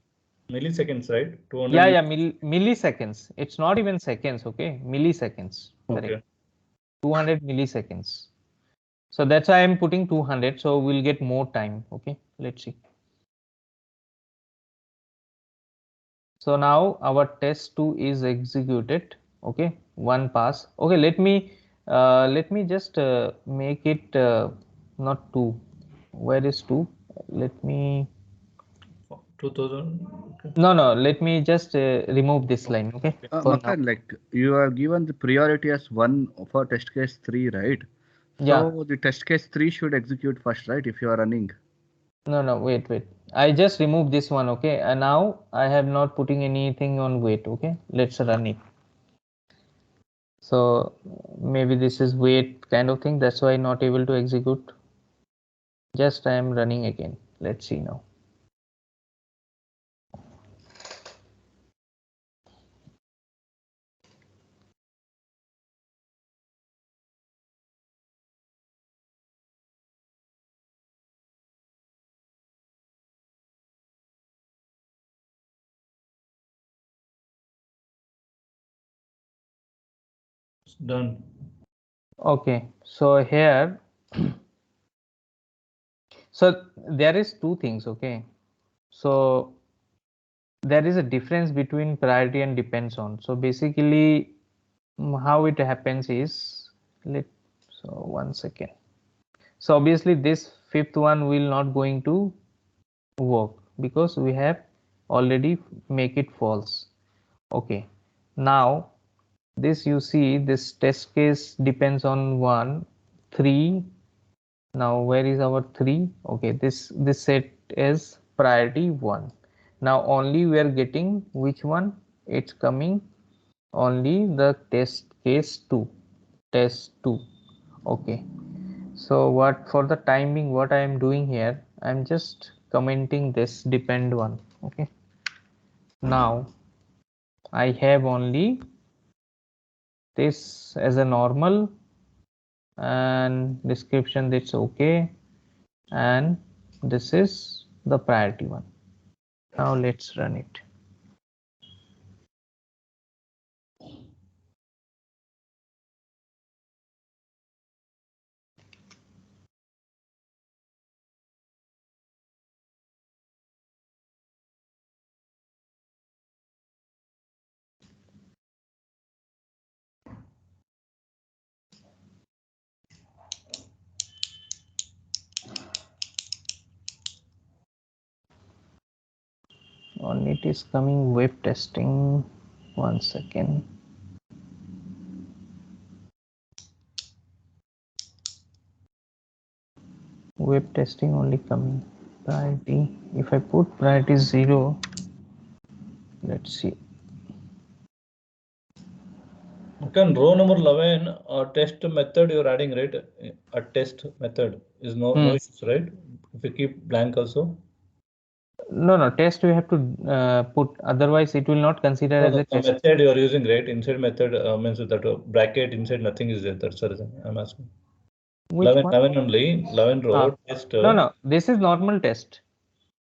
Milliseconds, right? 200 Yeah, milliseconds. It's not even seconds. Okay, milliseconds. Correct. Okay. 200 milliseconds. So that's why I'm putting 200. So we'll get more time. Okay, let's see. So now our test 2 is executed. Okay, one pass. Okay, let me just make it not 2. Where is 2? Let me 2000. Okay. no, let me just remove this line. Okay, for now. Makan, like you are given the priority as 1 for test case 3, right? Yeah. So the test case 3 should execute first, right? If you are running. No, wait. I just removed this one, okay? And now I have not putting anything on wait, okay? Let's run it. So maybe this is wait kind of thing. That's why not able to execute. Just I am running again. Let's see now. It's done. Okay, so here, so there is two things, okay? So there is a difference between priority and depends on. So basically, how it happens is, so one second. So obviously this fifth one will not going to work. because we have already make it false. Okay, now this you see this test case depends on 1 3. Now where is our 3? Okay, this set is priority 1. Now only we are getting which one? It's coming only the test case 2, test 2. Okay, so what for the time being what I am doing here, I am just commenting this depend one. Okay, now I have only this as a normal and description, that's okay, and this is the priority one. Now let's run it. On it is coming web testing. 1 second. Web testing only coming priority. If I put priority 0, let's see. Okay, on row number 11, test method you're adding, right? A test method is no issues, right? If you keep blank also. No, test we have to put, otherwise it will not consider as a The test. method you're using, right? Inside method means that bracket inside nothing is there. That's the reason I'm asking. Which 11, one? 11 only, 11 row test. No, this is normal test.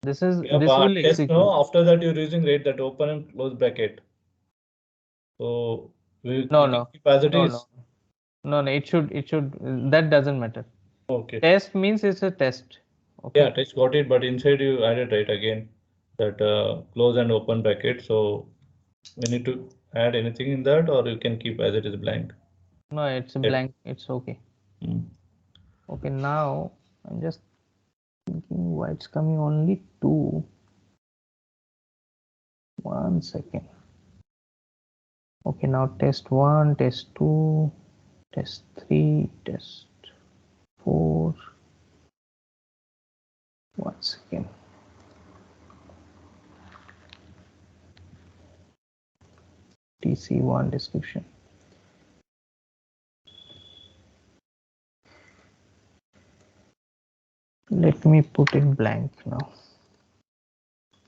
This Yeah, will test execute. no. After that you're using, right, that open and close bracket. So we No, keep as it is. no, it should that doesn't matter. Okay. Test means it's a test. Yeah, Okay. test got it, but inside you added, right, again that close and open bracket. So we need to add anything in that, or you can keep as it is blank. No, it's a blank. It's okay. Okay, now I'm just thinking why it's coming only 2. 1 second. Okay, now test 1, test 2, test 3, test 4. 1 second. TC1 description. Let me put it blank now.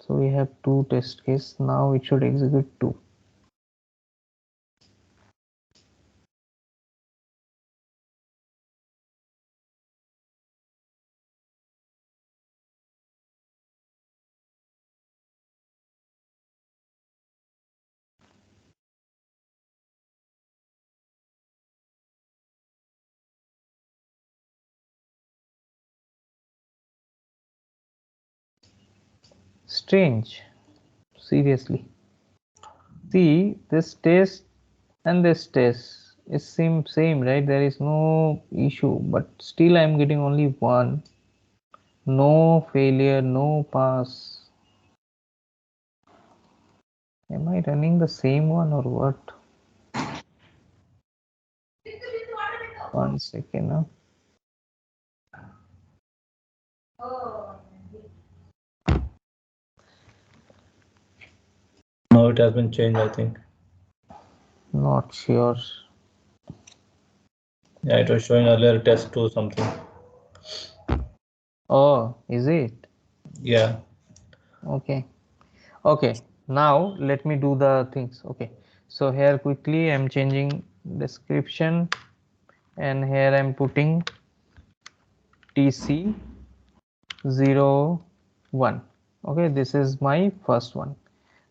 So we have 2 test case. Now it should execute 2. Strange. Seriously. See, this test and this test is same, right? There is no issue, but still I'm getting only 1. No failure, no pass. Am I running the same one or what? 1 second. Huh? Now it has been changed, I think. Not sure. Yeah, it was showing earlier test 2 something. Oh, is it? Yeah. Okay. Okay. Now let me do the things. Okay. So here quickly I'm changing description, and here I'm putting TC 01. Okay, this is my first one.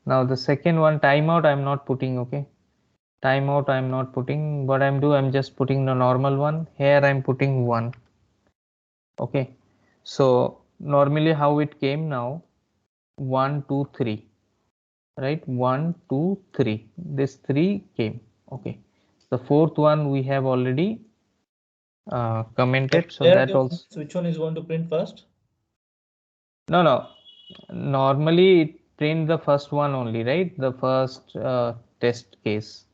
Now the second one, timeout, I'm not putting. Okay, timeout I'm not putting. What I'm just putting the normal one. Here I'm putting 1. Okay, so normally how it came now, 1 2 3, right? 1 2 3, this 3 came. Okay, the fourth one we have already commented, so Clarity that of also. which one is going to print first? No, Normally it print the first one only, right? The first test case,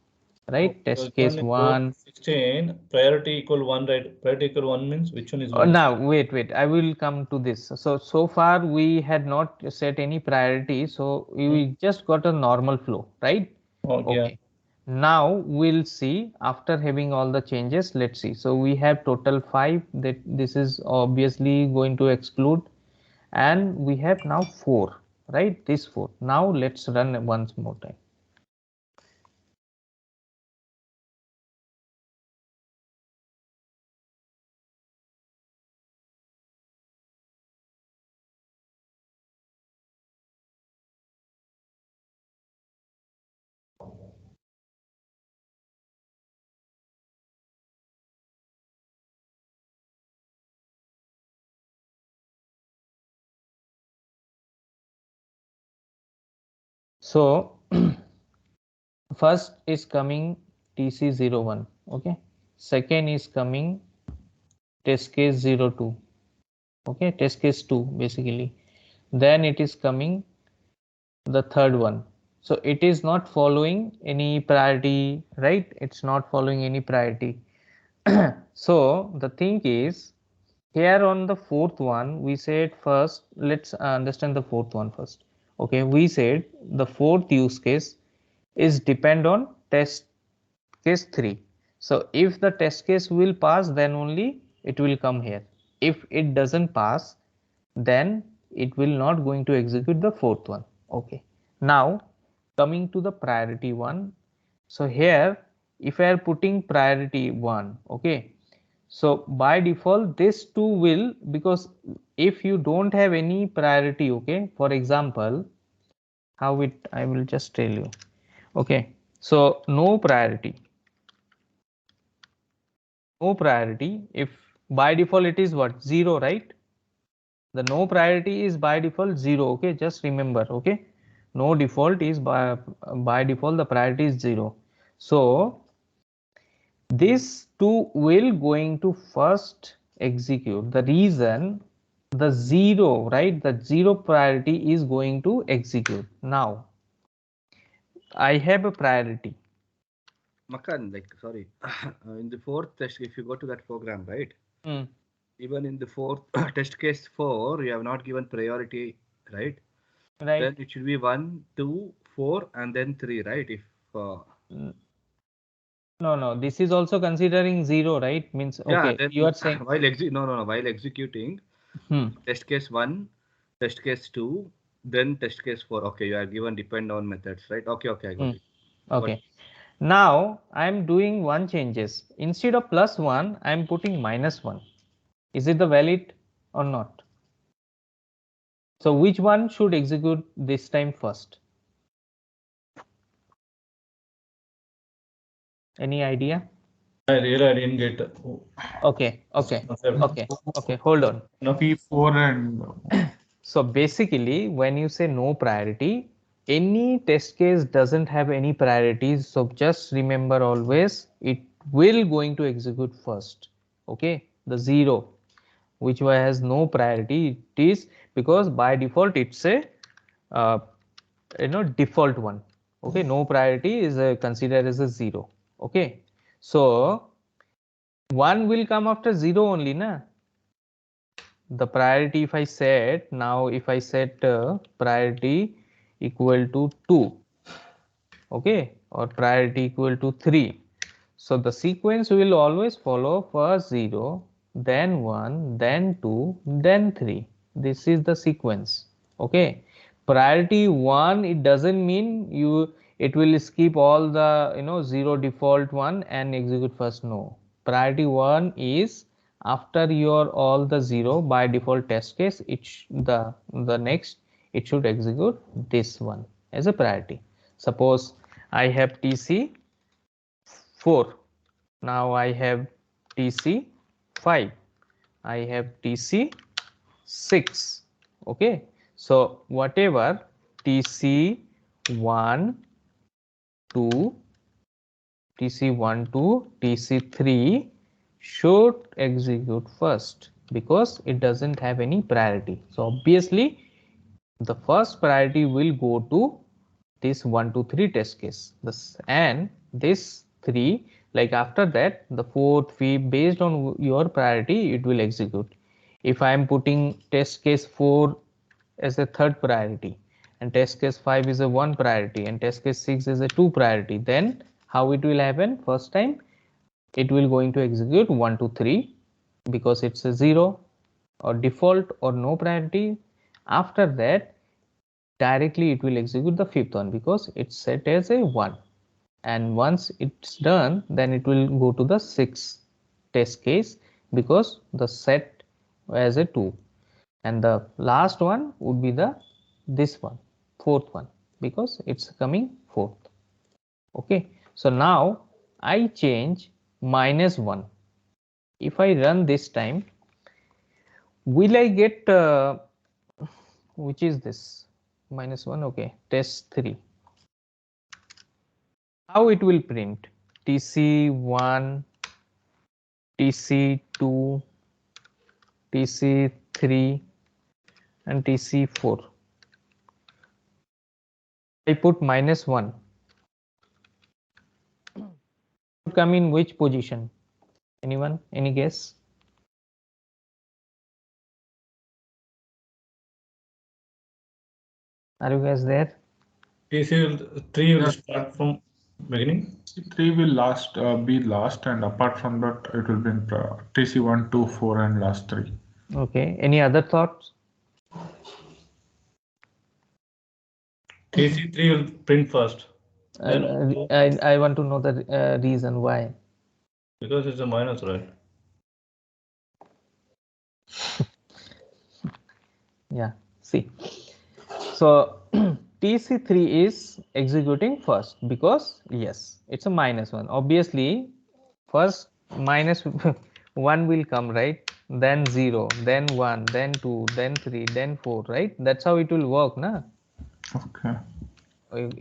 right? Test Given case in row 1. 16, priority equal 1, right? Priority equal 1 means which one is 1? Now wait, I will come to this. So far we had not set any priority, so we just got a normal flow, right? Oh, yeah. Okay. Now we'll see after having all the changes. Let's see. So we have total 5, that this is obviously going to exclude, and we have now 4, right? This 4. Now let's run once more time. So first is coming TC01, okay. Second is coming test case 02, okay, test case 2 basically. Then it is coming the third one. So it is not following any priority, right? It's not following any priority. So the thing is, here on the fourth one, we said first, let's understand the fourth one first. Okay, we said the fourth use case is depend on test case 3. So if the test case will pass, then only it will come here. If it doesn't pass, then it will not going to execute the fourth one. Okay, now coming to the priority one. So here if I are putting priority 1, okay, so by default this two will, because if you don't have any priority, okay, for example, how it, I will just tell you. Okay, so no priority, if by default it is what, 0, right? The no priority is by default 0, okay, just remember, okay, no default is by default the priority is 0. So this two will going to first execute, the reason the 0, right, the 0 priority is going to execute. Now I have a priority. Makan, like, sorry, in the fourth test, if you go to that program, right? Hmm. Even in the fourth test case 4, you have not given priority, right? Right. Then it should be 1, 2, 4, and then 3, right? If No, this is also considering 0, right? Means, yeah, okay, you then are saying, while no, while executing hmm, test case 1, test case 2, then test case 4. Okay, you are given depend on methods, right? Okay, I hmm, got it. Got okay. Now I am doing one changes. Instead of +1, I am putting -1. Is it the valid or not? So which one should execute this time first? Any idea? I didn't get Okay. Hold on. no. P4 and So basically, when you say no priority, any test case doesn't have any priorities. So just remember always it will going to execute first. Okay, the 0, which one has no priority, it is because by default it's a uh, default one. Okay, no priority is considered as a 0. Okay, so 1 will come after 0 only, na? The priority, if I set, now if I set priority equal to 2, okay, or priority equal to 3, so the sequence will always follow first 0, then 1, then 2, then 3. This is the sequence. Okay, priority 1, it doesn't mean it will skip all the 0 default one and execute first. No, priority 1 is after your all the 0 by default test case, the next it should execute this one as a priority. Suppose I have TC 4, now I have TC 5, I have TC 6. Okay, so whatever TC 1, 2, TC1 to TC3 should execute first because it doesn't have any priority. So obviously the first priority will go to this 1 to 3 test case. And this 3, like after that, the fourth, fifth, based on your priority, it will execute. If I am putting test case 4 as a third priority, and test case 5 is a 1 priority, and test case 6 is a 2 priority, then how it will happen? First time, it will going to execute 1 to 3 because it's a 0 or default or no priority. After that, directly it will execute the fifth one because it's set as a 1, and once it's done, then it will go to the sixth test case because the set as a 2, and the last one would be the this one, fourth one, because it's coming fourth. Okay, so now I change -1. If I run this time, will I get which is this -1? Okay, test 3. How it will print? TC1, TC2, TC3, and TC4. I put -1. Would come in which position? Anyone? Any guess? Are you guys there? TC3 will start from beginning. Three will last be last, and apart from that, it will be in TC1, 2, 4, and last 3. Okay. Any other thoughts? TC3 will print first. Then I want to know the reason why. because it's a minus, right? Yeah. See. So TC3 is executing first because yes, it's a -1. Obviously, first minus 1 will come, right? Then 0, then 1, then 2, then 3, then 4, right? That's how it will work, na? Okay.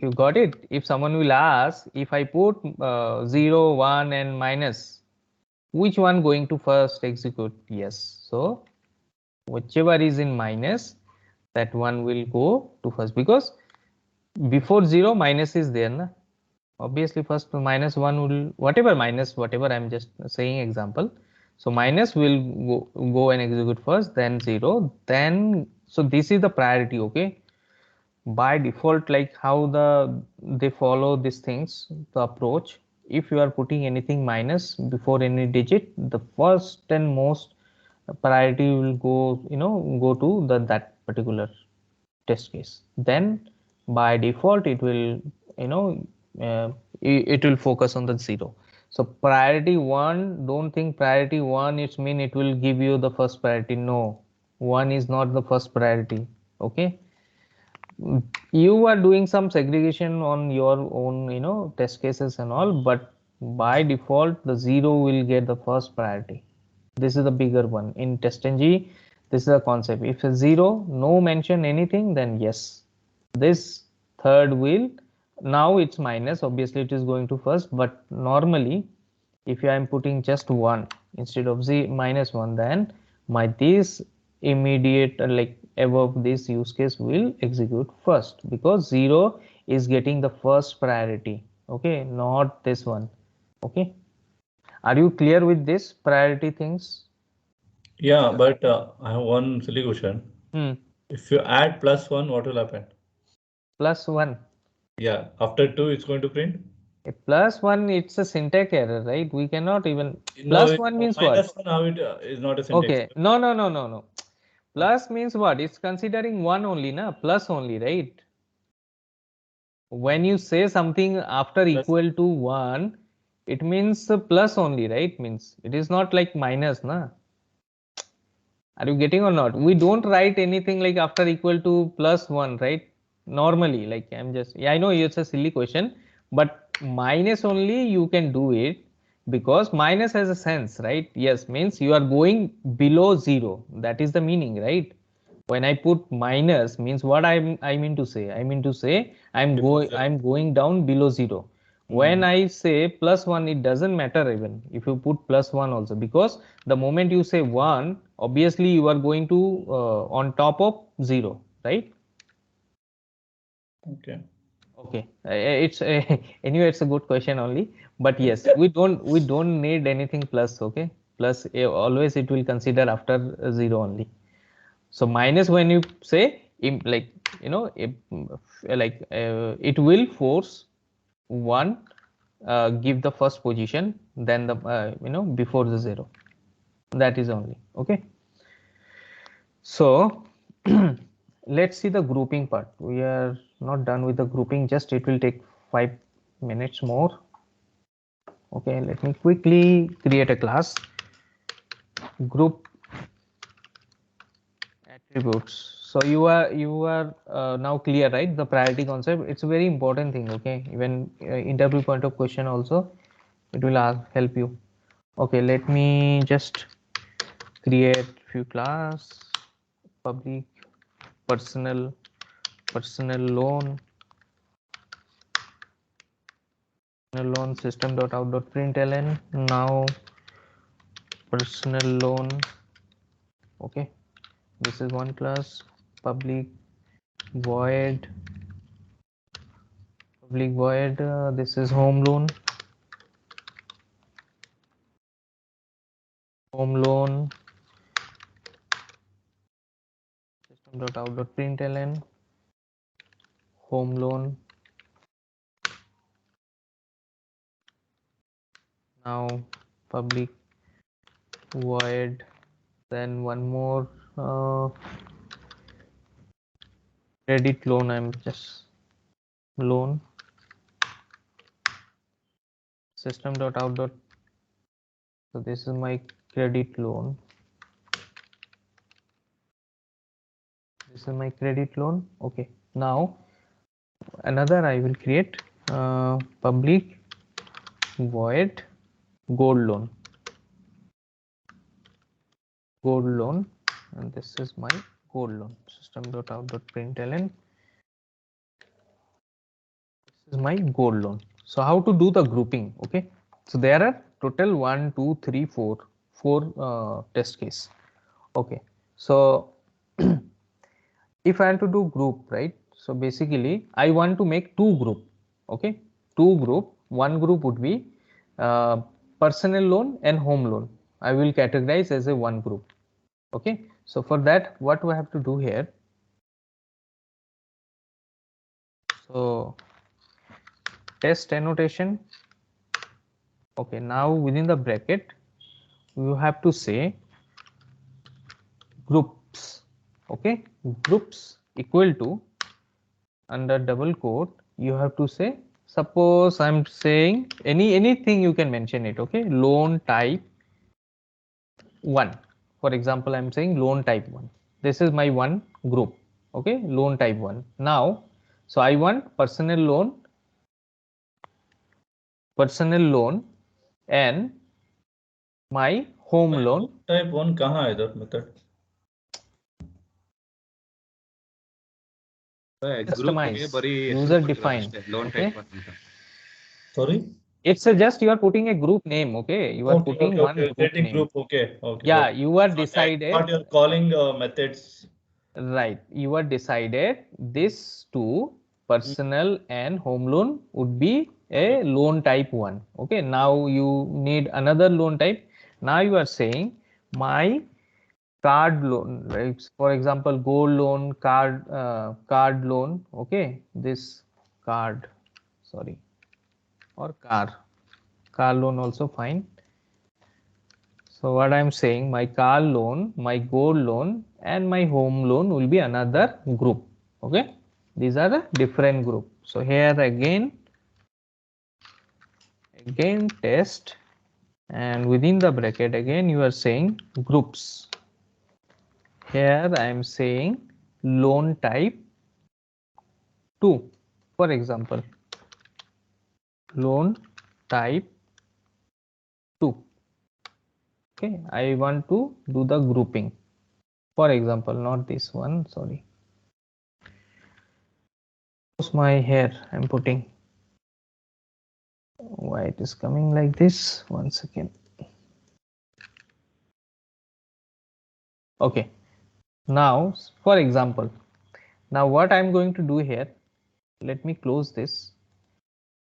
You got it? If someone will ask, if I put 0, 1 and minus, which one going to first execute? Yes. So whichever is in minus, that one will go to first because before 0 minus is there, na? Obviously first -1 will whatever I'm just saying example. So minus will go and execute first, then 0, then so this is the priority. Okay, by default, like how they follow these things, the approach, if you are putting anything minus before any digit, the first and most priority will go to that particular test case. Then by default it will you know it will focus on the 0. So priority 1, don't think priority 1 it's mean it will give you the first priority. No, 1 is not the first priority. Okay, you are doing some segregation on your own test cases and all, but by default the 0 will get the first priority. This is the bigger one in testng. This is the concept. If a 0 no mention anything, then yes, this third will, now it's minus, obviously it is going to first, but normally if I am putting just 1 instead of -1, then my this immediate like above this use case will execute first because 0 is getting the first priority. Okay, not this one. Okay, are you clear with this priority things? Yeah, but I have one silly question. If you add +1, what will happen? +1. Yeah, after 2, it's going to print. A +1, it's a syntax error, right? We cannot even. No, +1 means what? -1, how it is not a syntax. Okay, no. Plus means what? It's considering 1 only, na? Plus only, right? When you say something after Plus, equal to 1, it means plus only, right? Means it is not like minus, na? Are you getting or not? We don't write anything like after equal to +1, right? Normally, like yeah, I know it's a silly question, but minus only you can do it because minus has a sense, right? Yes, means you are going below 0. That is the meaning, right? When I put minus means what I mean to say. I mean to say before 0. I'm going down below 0. When I say +1, it doesn't matter even if you put +1 also, because the moment you say 1, obviously you are going to on top of 0, right? Okay. Okay, it's anyway, it's a good question only, but yes, we don't need anything plus. Okay, plus always it will consider after zero only. So minus when you say like like it will force one give the first position, then the before the zero. That is only okay. So let's see the grouping part. We are not done with the grouping, just it will take 5 minutes more. Okay, let me quickly create a class. Group attributes. So you are now clear, right? The priority concept, it's a very important thing. Okay, even interview point of question also it will help you. Okay, let me just create few class. Public, personal, personal loan, system.out.println. Now personal loan. Okay, this is one class. Public void, this is home loan, system.out.println, home loan. Now public void, then one more credit loan. I'm just loan, system.out. So this is my credit loan. This is my credit loan. Okay, now another I will create public void gold loan, and this is my gold loan, system.out.println. This is my gold loan. So how to do the grouping? Okay, so there are total 1 2 3 4 test case. Okay, so if I want to do group, right? So basically I want to make two group. Okay, two group. One group would be personal loan and home loan. I will categorize as a one group. Okay, so for that what we have to do here? So test annotation. Okay, now within the bracket you have to say groups. Okay, groups equal to, under double quote you have to say, suppose I'm saying anything, you can mention it. Okay, loan type 1. For example, I'm saying loan type 1. This is my one group. Okay, loan type 1. Now so I want personal loan and my home loan. Type 1 कहाँ है इधर method? Group Customize, ಬರೀ ಹೆಸರು user ಕೊಟ್ಟಿರೋದು define. ಅಷ್ಟೇ, loan Okay, type ಅಂತ. Sorry. it's a just you are putting a group name. Okay, you are putting one Okay. group Creating name. group. Okay. Yeah, Got it. you are Sorry, I decided, thought you're calling methods. right? You are decided this two, personal and home loan, would be a loan type 1. Okay, now you need another loan type. Now you are saying my card loan, right? For example, gold loan, card loan. Okay, this card, sorry, or car loan also fine. So what I'm saying, my car loan, my gold loan and my home loan will be another group. Okay, these are the different group. So here again test, and within the bracket again you are saying groups. Here I am saying loan type 2. For example, loan type 2. Okay, I want to do the grouping. For example, not this one, sorry. What's my hair I'm putting? Why it is coming like this? One second. Okay, now for example, now what I'm going to do here, let me close this.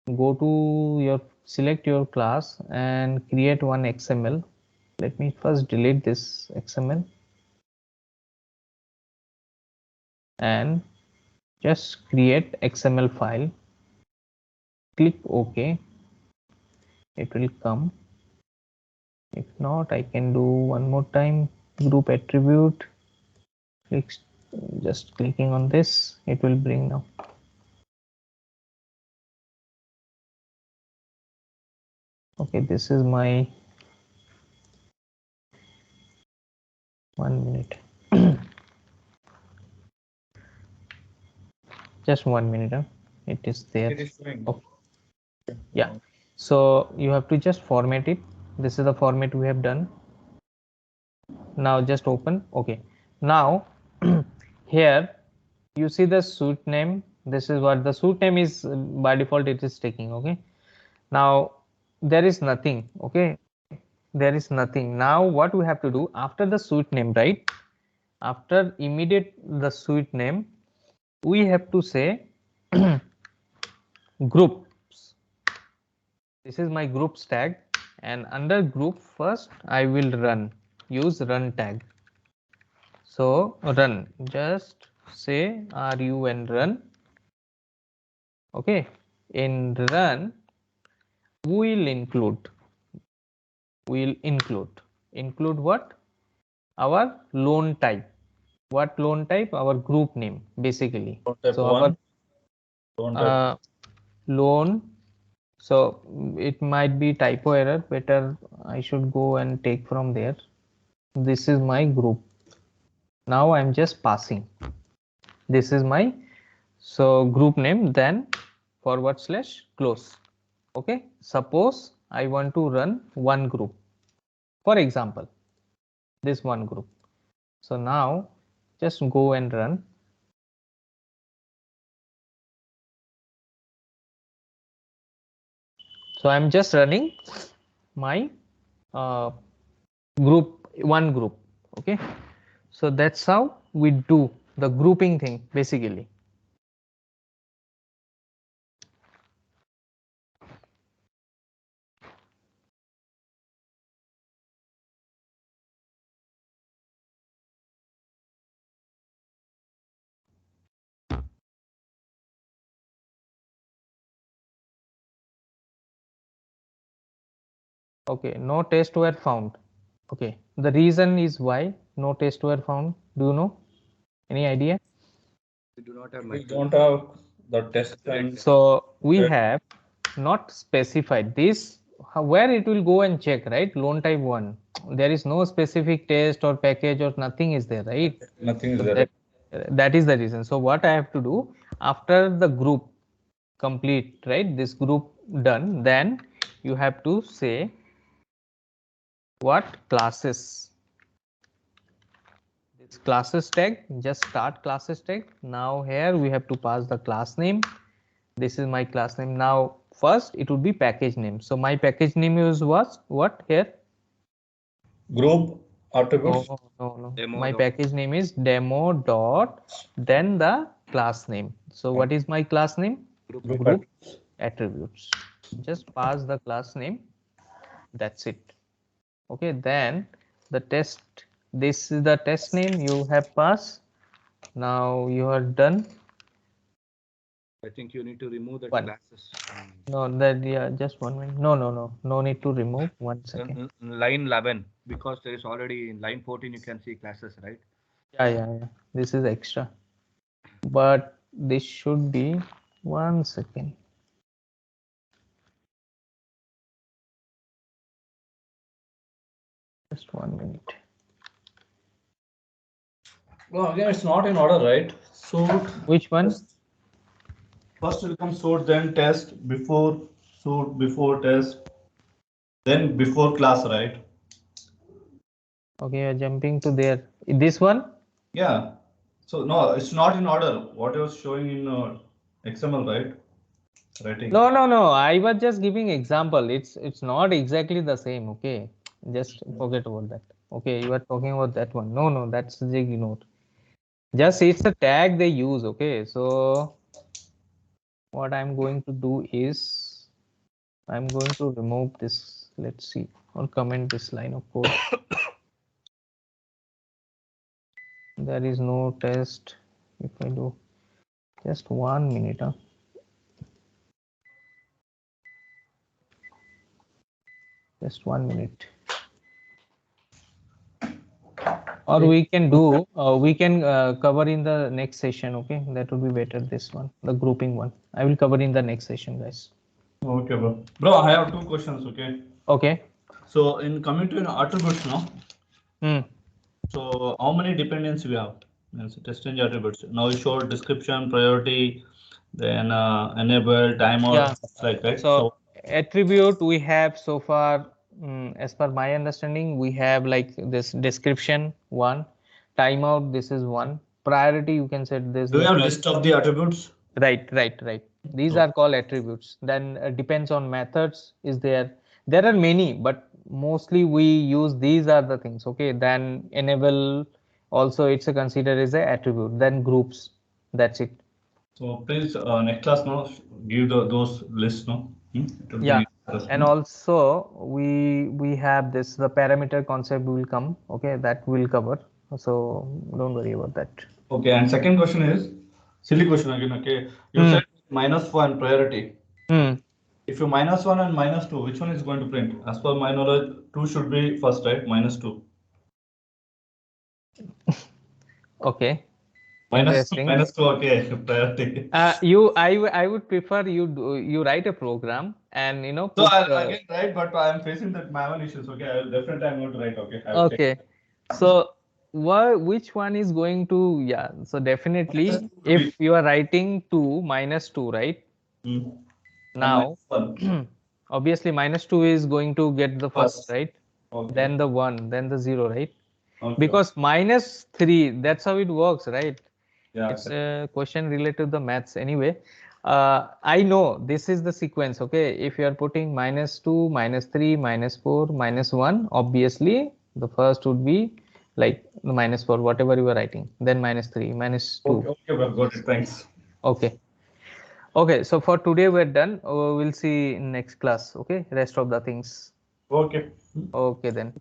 Go to your, select your class and create one XML. Let me first delete this XML and just create XML file. Click OK. It will come. If not, I can do one more time. Group attribute. Click, just clicking on this, it will bring now. Okay, this is my 1 minute. Just 1 minute. It is there. It is showing. Okay. Yeah. So you have to just format it. This is the format we have done. Now just open. Okay. Now here you see the suite name. This is what the suite name is. By default it is taking. Okay. Now there is nothing. Okay. There is nothing. Now what we have to do after the suite name, right? After immediate the suite name, we have to say groups. This is my groups tag, and under group first I will run, use run tag. So run, just say run run. Okay, in run we'll include what? Our loan type. What loan type? Our group name basically. Type So one, our loan. So it might be typo error. Better I should go and take from there. This is my group. Now I'm just passing. This is my group name. Then / close. Okay. Suppose I want to run one group. For example, this one group. So now just go and run. So I'm just running my one group. Okay. So that's how we do the grouping thing basically. Okay, no tests were found. Okay, the reason is why no tests were found. Do you know? Any idea? We do not have we method. don't have the test and So we have not specified this where it will go and check, right? Loan type 1. There is no specific test or package or nothing is there, right? nothing is So there. that is the reason. So what I have to do after the group complete, right? This group done, then you have to say what classes. This classes tag, just start classes tag. Now here we have to pass the class name. This is my class name. Now first it would be package name. So my package name is what here? Group attributes. No. Demo My dot- package name is demo dot then the class name. So what is my class name? Group attributes. Just pass the class name. That's it. Okay, then the test. This is the test name you have passed. Now you are done. I think you need to remove that One. classes. No, that yeah, just 1 minute. No need to remove. 1 second. Line 11, because there is already in line 14 you can see classes, right? Yeah. This is extra. But this should be 1 second. Just 1 minute. Well, again, it's not in order, right? So Which one? first will come sort, then test, before sort, before test, then before class, right? Okay, you're jumping to there. This one? Yeah. So no, it's not in order. What you're showing in XML, right? Writing. No. I was just giving example. It's not exactly the same. Okay, just forget about that. Okay, you are talking about that one. No, that's the ignore. Just it's a tag they use. Okay, so what I'm going to do is I'm going to remove this. Let's see, or comment this line of code. There is no test. If I do just 1 minute, just 1 minute. Or we can do, we can cover in the next session. Okay, that would be better. This one, the grouping one, I will cover in the next session, guys. Okay, bro. Bro, I have two questions. Okay. Okay. So in coming to an attributes now. Hmm. So how many dependencies we have? Means TestNG attributes. Now you showed description, priority, then enable, timeout, Yeah. like right. So attribute we have so far, as per my understanding, we have like this description one, timeout. This is one. Priority you can set this do you the have first. list of the attributes? Right. These So are called attributes. Then depends on methods. Is there? There are many, but mostly we use these are the things. Okay. Then enable also it's a considered as a attribute. Then groups. That's it. So please next class now give those lists no. It will Yeah. be And also we have this the parameter concept will come. Okay, that will cover. So don't worry about that. Okay, and second question is silly question again. Okay, you said -1 priority. Hmm. If you -1 and -2, which one is going to print? As per my knowledge, 2 should be first, right? -2. Okay. Minus Interesting. -2. Okay, priority. I would prefer you write a program and So put. I'll again write, but I'm facing that manual issues. Okay, I will definitely I'm going to write. Okay, I will check. Okay. So which one is going to, yeah. So definitely -2 will be. if you are writing 2 -2, right? And Now -1 obviously -2 is going to get the first, first. right? Okay. Then the 1, then the 0, right? Okay. Because -3, that's how it works, right? Yeah. It's a question related to the maths anyway. I know this is the sequence. Okay, if you are putting -2, -3, -4, -1, obviously the first would be like the -4, whatever you are writing, then -3, -2. Okay. Okay. Well, got it. Thanks. Okay. Okay, so for today we're done. We'll see in next class. Okay, rest of the things. Okay. Okay then.